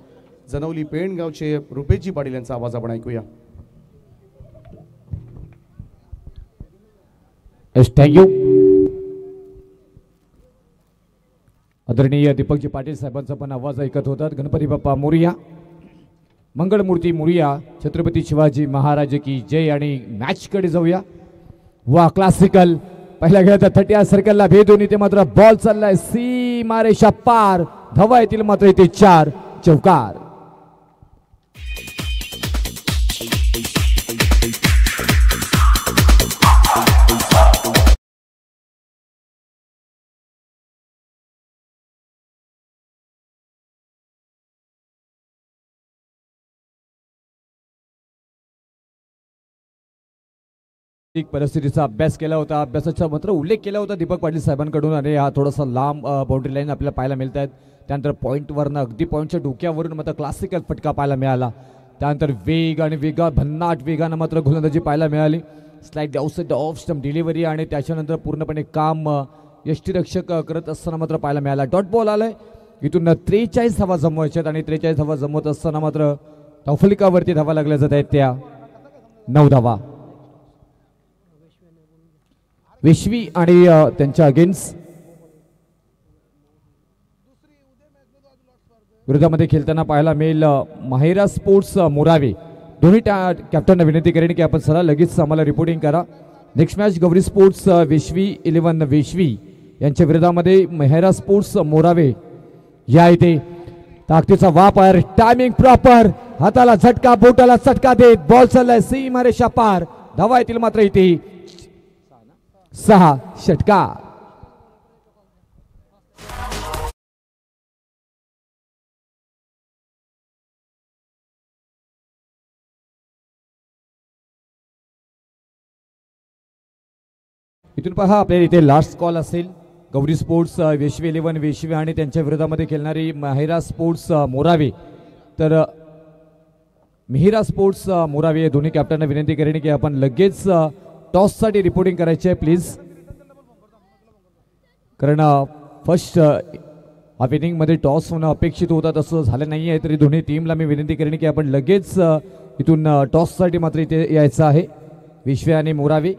जनवली पेणगावचे रुपेशजी पाटील यांचा आवाज आपण ऐकूया. थँक्यू. आदरणीय दीपकजी पाटील साहेबांचा पण आवाज ऐकत होतात. गणपती बाप्पा मोरया, मंगळमूर्ती मोरया, छत्रपती शिवाजी महाराज की जय. आणि मॅचकडे जाऊया. वा क्लासिकल पहिल्या खेळात 30 सर्कलला भेदून इथे मात्र बॉल चाललाय सीमारेषा पार. धावा येतील मात्र इथे 4 चौकार. परिस्थितीचा अभ्यास केला होता, अभ्यासाचा मात्र उल्लेख केला होता दीपक पाटील साहेबांकडून आणि हा थोडासा लांब बाउंड्री लाईन आपल्याला पाहायला मिळत आहेत. त्यानंतर पॉईंटवरनं अगदी पॉईंटच्या डोक्यावरून मात्र क्लासिकल फटका पाहायला मिळाला. त्यानंतर वेग आणि भन्नाट वेगानं मात्र गोलंदाजी पाहायला मिळाली. Slide outside off stump delivery आणि त्याच्यानंतर पूर्णपणे काम यष्टीरक्षक करत असताना मात्र पाहायला मिळाला. डॉट बॉल आलाय. इथून 43 धावा जमवायच्यात आणि 43 धावा जमवत असताना मात्र तौफलिकावरती धावा लागल्या जात आहेत त्या 9 धावा. विश्वी आणि त्यांच्या अगेन्स्ट विरोधामध्ये खेळताना पाहायला मिळेल माहिरा स्पोर्ट्स मोरावे. दोन्ही कॅप्टनना विनंती करेन की आपण सरा लगेच आम्हाला रिपोर्टिंग करा. Next match Gauri sports Vishwi 11 Vishwi यांच्या विरोधामध्ये माहिरा स्पोर्ट्स मोरावे या इथे. ताकदीचा वापर, टायमिंग प्रॉपर, हाताला झटका बोटाला चटका देत बॉल चाललाय सीमारेषा पार. धावा येतील मात्र इथे 6 षटकार. इथून पहा आपल्याला इथे लास्ट कॉल असेल. गौरी स्पोर्ट्स विश्वी 11 विश्वी आणि त्यांच्या विरोधामध्ये खेळणारी माहिरा स्पोर्ट्स मोरावे. तर मिहिरा स्पोर्ट्स मोरावे दोन्ही कॅप्टनना विनंती करेन की आपण लगेच टॉस साठी रिपोर्टिंग करायचे आहे प्लीज. कारण फर्स्ट हाफ इनिंग मध्ये टॉस होणं अपेक्षित होतं, तसं झालं नाही आहे. तरी दोन्ही टीमला मी विनंती करेन की आपण लगेच इथून टॉस साठी मात्र इथे यायचं आहे विश्वे आणि मोरावे.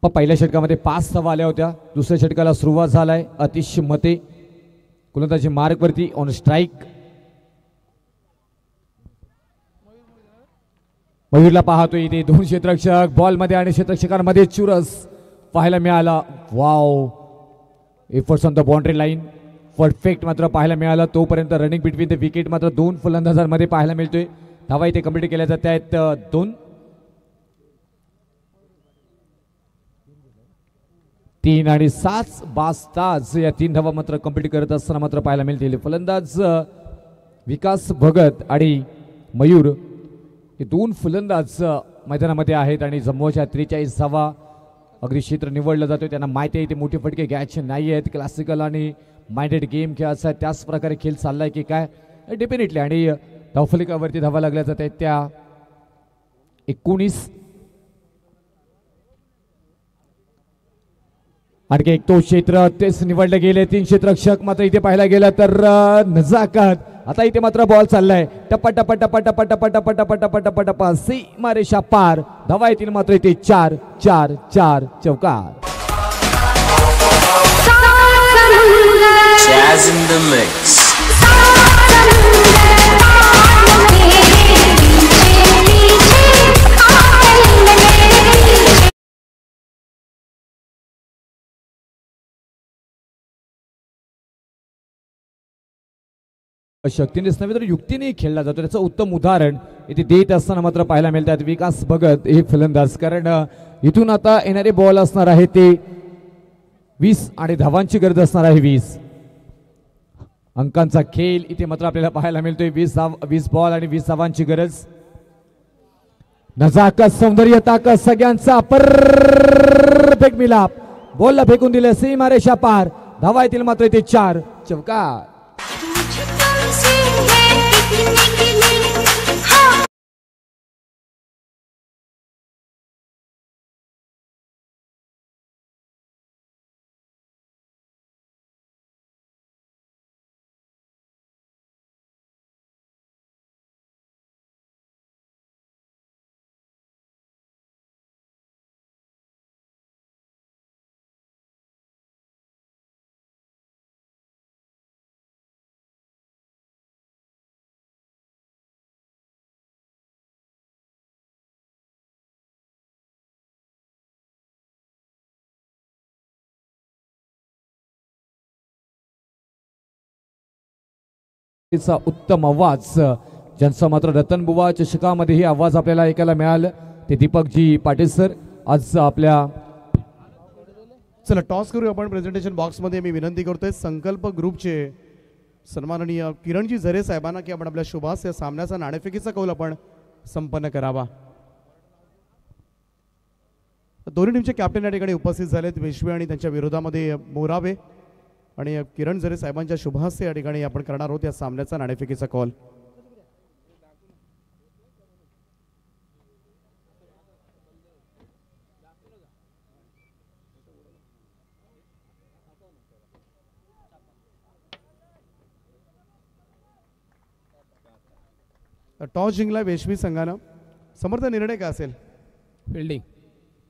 पहिल्या षटकामध्ये 5 धावा आल्या होत्या. दुसऱ्या षटकाला सुरुवात झालाय. अतिश मते गोलंदाजी मार्क वरती ऑन स्ट्राईक. मयूरला पाहतोय इथे 2 क्षेत्ररक्षक बॉल मध्ये आणि क्षेत्ररक्षकांमध्ये चुरस पाहायला मिळाला. Wow efforts on the boundary line perfect मात्र पाहायला मिळाला. तोपर्यंत रनिंग बिटवीन द विकेट मात्र 2 फलंदाजांमध्ये पाहायला मिळतोय. धावा इथे कंप्लीट केल्या जात आहेत 2. 3 आणि 7 बास्ताज या 3 धावा मात्र कंप्लीट करत असताना मात्र पाहायला मिळतील. फलंदाज विकास भगत आणि मयूर हे 2 फलंदाज मैदानामध्ये आहेत आणि जमवाच्या 43 धावा. अगदी क्षेत्र निवडलं जातोय. त्यांना माहिती आहे इथे मोठे फटके घ्यायचे नाही आहेत. क्लासिकल आणि माइंडेड गेम खेळायचा आहे. त्याच प्रकारे खेळ चाललाय की काय डेफिनेटली. आणि धावफलकावरती धावा लागल्या जात आहेत त्या 19. आणखी एक तो क्षेत्र तेच निवडले गेले. 3 क्षेत्ररक्षक मात्र इथे पाहायला गेलं तर नजाकत. आता इथे मात्र बॉल चाललाय टप्पा टप्पा टप्पा टप्पा टप्पा टप्पा टप्पा टप्पा टप्पा टप्पा सीमारेषा पार. धावा येतील मात्र इथे 4 4 4 चौकार. Jazz in the mix. शक्तीनेच नव्हे तर युक्तीने खेळला जातो. त्याचं उत्तम उदाहरण इथे देत असताना मात्र पाहायला मिळतात विकास भगत हे फलंदाज. कारण इथून आता येणारे बॉल असणार आहे ते 20 आणि धावांची गरज असणार आहे 20 अंकांचा खेळ इथे मात्र आपल्याला पाहायला मिळतोय. 20 बॉल आणि 20 धावांची गरज. नजाकत, सौंदर्य, ताकद सगळ्यांचा परफेक्ट मिलाप. बॉलला फेकून दिले सीमारेषा पार. धावा येतील मात्र इथे 4 चौकार. चा उत्तम आवाज, ज्यांचा मात्र रतनबुवा चषकामध्येही आवाज आपल्याला ऐकायला मिळाला, ते दीपकजी पाटील सर. आज आपल्या चला टॉस करूया आपण प्रेझेंटेशन बॉक्समध्ये. मी विनंती करतोय संकल्प ग्रुपचे सन्माननीय किरणजी झरे साहेबांना की आपण आपल्या शुभास या सामन्याचा नाणेफेकीचा कौल आपण संपन्न करावा. दोन्ही टीमचे कॅप्टन या ठिकाणी उपस्थित झालेत, वेशवे आणि त्यांच्या विरोधामध्ये मोरावे, आणि किरण झरे साहेबांच्या शुभास या ठिकाणी आपण करणार आहोत या सामन्याचा नाणेफेकीचा कॉल. टॉस जिंकला वेशवी संघानं. समर्थ निर्णय काय असेल? फिल्डिंग.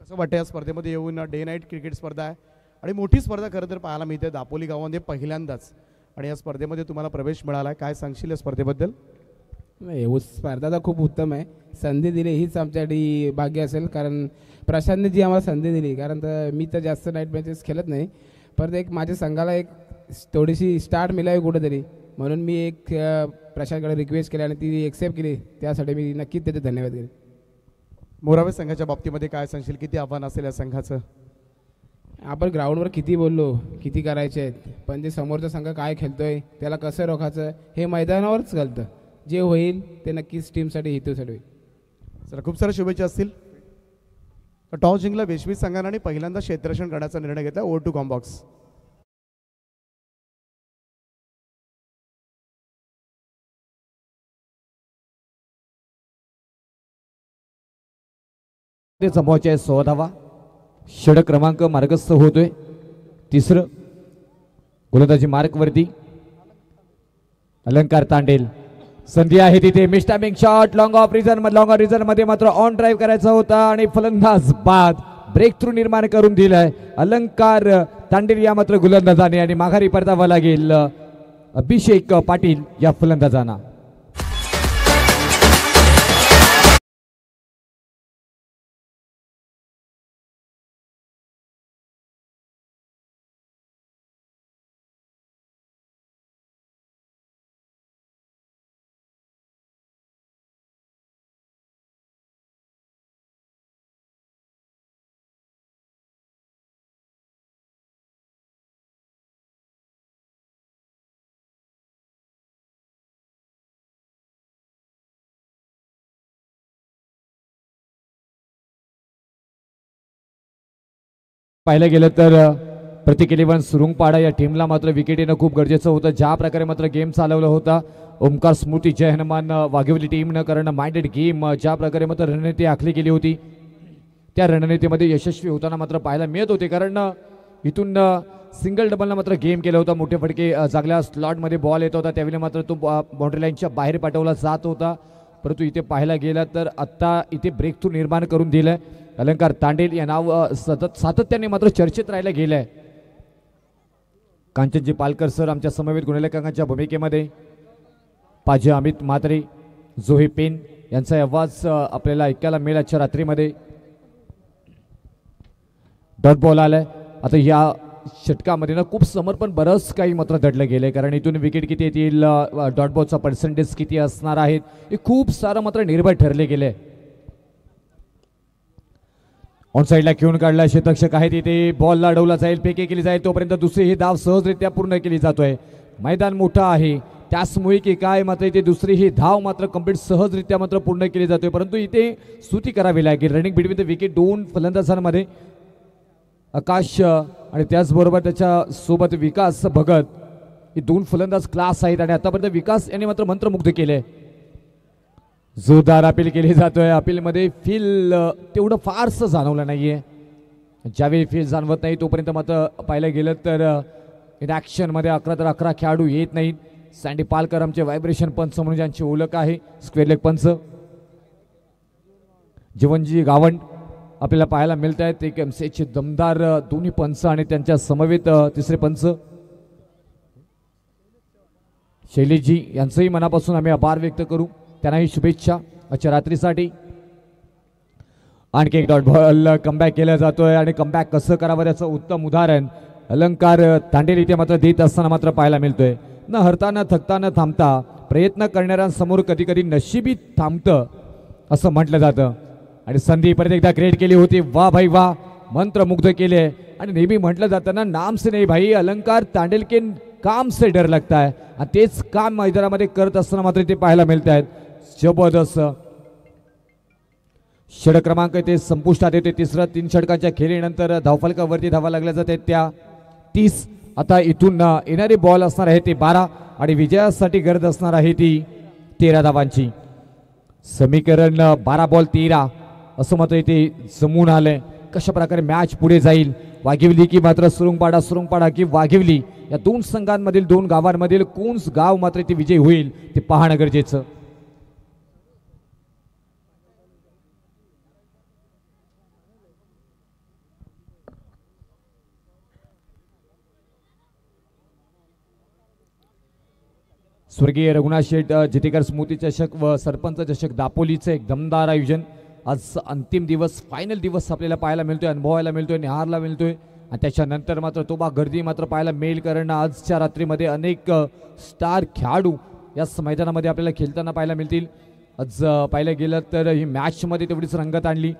कसं वाटतं या स्पर्धेमध्ये येऊन? डे नाईट क्रिकेट स्पर्धा आहे आणि मोठी स्पर्धा खरं तर पाहायला मिळते दापोली गावामध्ये पहिल्यांदाच, आणि या स्पर्धेमध्ये तुम्हाला प्रवेश मिळाला आहे. काय सांगशील या स्पर्धेबद्दल? नाही, स्पर्धा तर खूप उत्तम आहे. संधी दिली हीच आमच्यासाठी भाग्य असेल, कारण प्रशांतने जी आम्हाला संधी दिली, कारण तर मी तर जास्त नाईट मॅचेस खेळत नाही, परत एक माझ्या संघाला एक थोडीशी स्टार्ट मिळावी कुठेतरी, म्हणून मी एक प्रशांतकडे रिक्वेस्ट केली आणि ती एक्सेप्ट केली. त्यासाठी मी नक्कीच त्याचे धन्यवाद केले. मोरावे संघाच्या बाबतीमध्ये काय सांगशील? किती आव्हान असेल या संघाचं? आपण ग्राउंडवर किती बोललो, किती करायचे आहेत, पण जे समोरचा संघ काय खेळतोय, त्याला कसं रोखायचं हे मैदानावरच कळतं. जे होईल ते नक्कीच टीमसाठी हितूसाठी होईल. सर खूप साऱ्या शुभेच्छा असतील. टॉस जिंकला वेशवी संघाने आणि पहिल्यांदा क्षेत्ररक्षण करण्याचा निर्णय घेतला. Over to comm box. ते जमवायचे 16 धावा. षटक क्रमांक मार्गस्थ होतोय. तिसरं गोलंदाजी मार्कवरती अलंकार तांडेल. संधी आहे तिथे मिस्टामिंग शॉट लॉंग ऑफ रिझन मध्ये मात्र ऑन ड्राईव्ह करायचा होता आणि फलंदाज बाद ब्रेक थ्रू निर्माण करून दिलाय अलंकार तांडेल या मात्र गोलंदाजाने, आणि माघारी परतावा लागेल अभिषेक पाटील या फलंदाजांना. पाहिलं गेलं तर प्रतीक 11 सुरुंगपाडा या टीमला मात्र विकेट येणं खूप गरजेचं होतं. ज्या प्रकारे मात्र गेम चालवला होता ओमकार स्मृती जय हनुमान वाघिवली टीमनं करणं माइंडेड गेम, ज्या प्रकारे मात्र रणनीती आखली गेली होती त्या रणनीतीमध्ये यशस्वी होताना मात्र पाहायला मिळत होते. कारण इथून सिंगल डबलनं मात्र गेम केला होता. मोठे फटके जागल्या स्लॉटमध्ये बॉल येत होता, त्यावेळी मात्र तो बाउंड्री लाईनच्या बाहेर पाठवला जात होता. परंतु इथे पाहायला गेला तर आत्ता इथे ब्रेक थ्रू निर्माण करून दिलंय. अलंकार तांडेल या नाव सातत्याने मात्र चर्चेत राहायला गेलंय. कांचनजी पालकर सर आमच्या समवेत गुणलेखकांच्या भूमिकेमध्ये, पाजे अमित म्हात्रे, जोही पेन यांचा आवाज आपल्याला ऐकायला मिळेल आजच्या रात्रीमध्ये. डॉट बॉल आलाय. आता या षटकामध्ये ना खूप समर्पण बरंच काही मात्र दडलं गेलंय, कारण इथून विकेट किती येतील, डॉट बॉलचा पर्सेंटेज किती असणार आहेत हे खूप सारं मात्र निर्भय ठरले गेले. ऑन साईडला खेळून काढला क्षेत्ररक्षक आहे तिथे, बॉल अडवला जाईल, फेकी केली जाईल, तोपर्यंत दुसरी ही धाव सहजरित्या पूर्ण केली जातोय. मैदान मोठं आहे त्याचमुळे की काय मात्र इथे दुसरी ही धाव मात्र कंप्लीट सहजरित्या मात्र पूर्ण केली जातोय. परंतु इथे स्तुती करावी लागेल रनिंग बिटवीन द विकेट दोन फलंदाजांमध्ये आकाश आणि त्याचबरोबर त्याच्या सोबत विकास भगत, हे दोन फलंदाज क्लास आहेत आणि आतापर्यंत विकास यांनी मात्र मंत्रमुग्ध केले. जोरदार अपील केली जातोय. अपीलमध्ये फील तेवढं फारसं जाणवलं नाहीये. ज्यावेळी फील जाणवत नाही तोपर्यंत मात्र पाहायला गेलं तर इन ॲक्शनमध्ये 11 खेळाडू येत नाहीत. सँडी पालकर आमचे व्हायब्रेशन पंच म्हणून ज्यांची ओळख आहे, स्क्वेअर लेग पंच. जीवनजी गावंड आपल्याला पाहायला मिळत आहेत, एक एमसीएचे दमदार दोन्ही पंच आणि त्यांच्या समवेत तिसरे पंच शैलेशजी यांचंही मनापासून आम्ही आभार व्यक्त करू, त्यांनाही शुभेच्छा आजच्या रात्रीसाठी. आणखी एक डॉट बॉल कमबॅक केला जातोय आणि कमबॅक कसं करावं त्याचं उत्तम उदाहरण अलंकार तांडेल इथे मात्र देत असताना मात्र पाहायला मिळतोय. न हरता न थकता न थांबता प्रयत्न करणाऱ्यांसमोर कधी कधी नशिबी थांबतं असं म्हटलं जातं. आणि संधी परत एकदा क्रिएट केली होती. वा भाई वा, मंत्रमुग्ध केले. आणि नेहमी म्हटलं जातं ना, नाम से नाही भाई अलंकार तांडेल के काम से डर लगता है. आणि तेच काम मैदानामध्ये करत असताना मात्र ते पाहायला मिळत आहेत. जबरदस्त षटक क्रमांक ते संपुष्टात येते. तिसरं 3 षटकांच्या खेळीनंतर धावफलकावरती धावा लागल्या जाते त्या 30. आता इथून येणारी बॉल असणार आहे ते 12 आणि विजयासाठी गरज असणार आहे ती 13 धावांची. समीकरण 12 बॉल 13 असं मात्र इथे जमून आलंय. कशा प्रकारे मॅच पुढे जाईल, वाघिवली की मात्र सुरुंगपाडा की वाघिवली या 2 संघांमधील 2 गावांमधील कोणच गाव मात्र ते विजयी होईल ते पाहणं गरजेचं. स्वर्गीय रघुनाथ शेठ जितेकर स्मृती चषक व सरपंच चषक दापोलीचे एक दमदार आयोजन. आज अंतिम दिवस, फायनल दिवस आपल्याला पाहायला मिळतोय, अनुभवायला मिळतोय, निहारला मिळतोय. आणि त्याच्यानंतर मात्र तोबा गर्दी मात्र पाहायला मिळेल, कारण आजच्या रात्रीमध्ये अनेक स्टार खेळाडू याच मैदानामध्ये आपल्याला खेळताना पाहायला मिळतील. आज पाहिलं गेलं तर ही मॅचमध्ये तेवढीच रंगत आणली,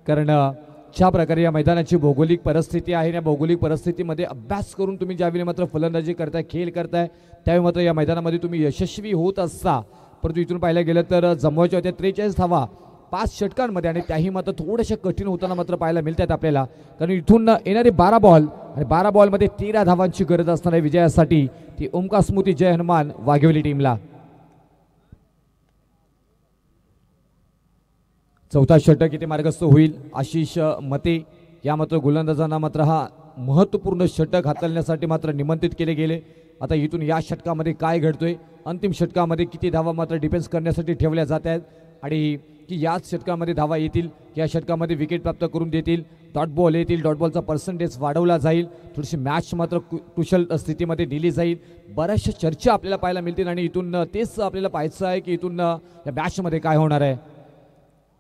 कारण ज्या प्रकारे या मैदानाची भौगोलिक परिस्थिती आहे, या भौगोलिक परिस्थितीमध्ये अभ्यास करून तुम्ही ज्यावेळी मात्र फलंदाजी करताय, खेळ करताय, त्यावेळी मात्र या मैदानामध्ये तुम्ही यशस्वी होत असता. परंतु इथून पाहायला गेलं तर जमवायच्या होत्या 43 धावा 5 षटकांमध्ये, आणि त्याही मात्र थोड्याशा कठीण होताना मात्र पाहायला मिळतात आपल्याला, कारण इथून येणारे 12 बॉल आणि 12 बॉलमध्ये 13 धावांची गरज असणार आहे विजयासाठी ती ओमकार स्मृती जय हनुमान वाघिवली टीमला. चौथा षटक इथे मार्गस्थ होईल. आशिष मते या मात्र गोलंदाजांना मात्र हा महत्त्वपूर्ण षटक हाताळण्यासाठी मात्र निमंत्रित केले गेले. आता इथून या षटकामध्ये काय घडतोय, अंतिम षटकामध्ये किती धावा मात्र डिफेन्स करण्यासाठी ठेवल्या जात आहेत, आणि की याच षटकामध्ये धावा येतील, या षटकामध्ये विकेट प्राप्त करून देतील, डॉट बॉल येतील, डॉट बॉलचा पर्सेंटेज वाढवला जाईल, थोडीशी मॅच मात्र कुशल स्थितीमध्ये दिली जाईल. बऱ्याचशा चर्चा आपल्याला पाहायला मिळतील, आणि इथून तेच आपल्याला पाहायचं आहे की इथून या मॅचमध्ये काय होणार आहे.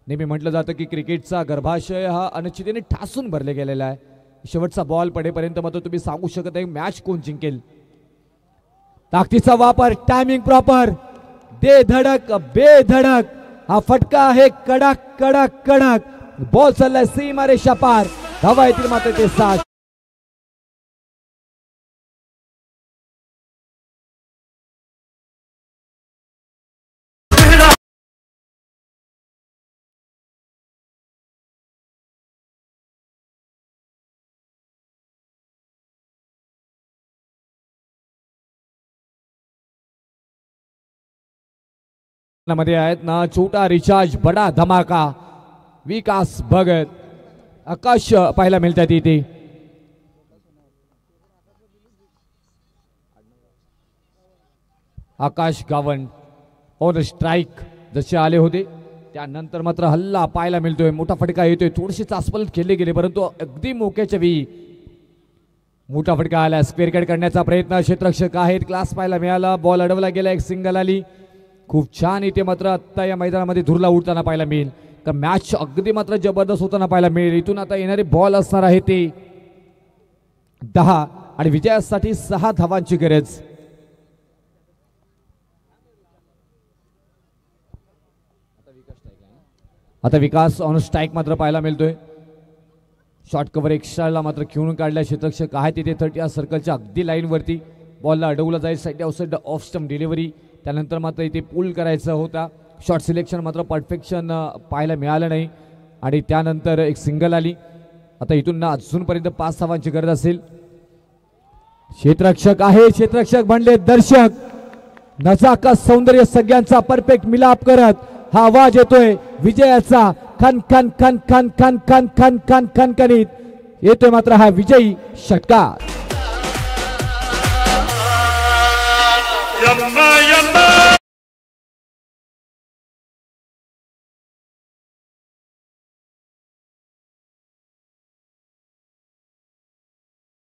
नेहमी म्हटलं जातं की क्रिकेटचा गर्भाशय हा अनिश्चिततेने ठासून भरले गेलेला आहे. शेवटचा बॉल पडेपर्यंत मात्र तुम्ही सांगू शकत नाही मॅच कोण जिंकेल. ताकदीचा वापर, टायमिंग प्रॉपर, दे धडक बेधडक, हा फटका आहे कडक कडक कडक. बॉल चाललाय सीमा रेषा पार, धावा येतील मात्र ते 7. मध्ये आहेत ना छोटा रिचार्ज बडा धमाका, विकास भगत, आकाश पाहायला मिळतात इथे. आकाश गावंड ऑन स्ट्राईक जसे आले होते त्यानंतर मात्र हल्ला पाहायला मिळतोय, मोठा फटका येतोय, थोडीशी चाचपल खेळले गेले, परंतु अगदी मोक्याच्या वेळी मोठा फटका आला. स्क्वेअर कट करण्याचा प्रयत्न, क्षेत्ररक्षक आहेत, क्लास पाहायला मिळाला, बॉल अडवला गेला, एक सिंगल आली. खूप छान इथे मात्र आत्ता या मैदानामध्ये धुरला उडताना पाहायला मिळेल, तर मॅच अगदी मात्र जबरदस्त होताना पाहायला मिळेल. इथून आता येणारे बॉल असणार आहे ते 10 आणि विजयासाठी 6 धावांची गरज. आता विकास ऑन स्ट्राईक मात्र पाहायला मिळतोय. शॉर्ट कव्हर एक्स्ट्राला मात्र खेळून काढल्या क्षेत्ररक्षक आहे तिथे 30 सर्कलच्या अगदी लाईनवरती. बॉलला अडवला जाईल, side outside off stump delivery, त्यानंतर मात्र इथे पुल करायचा होता. शॉट सिलेक्शन मात्र परफेक्शन पाहायला मिळालं नाही, आणि त्यानंतर एक सिंगल आली. आता इथून अजूनपर्यंत 5 धावांची गरज असेल. क्षेत्ररक्षक आहे, क्षेत्ररक्षक बनले दर्शक, नजाकत सौंदर्य सगळ्यांचा परफेक्ट मिलाप करत हा आवाज येतोय विजयाचा, खन खन खन खन खन खन खन खन खन खनित येतोय मात्र हा विजयी षटकार.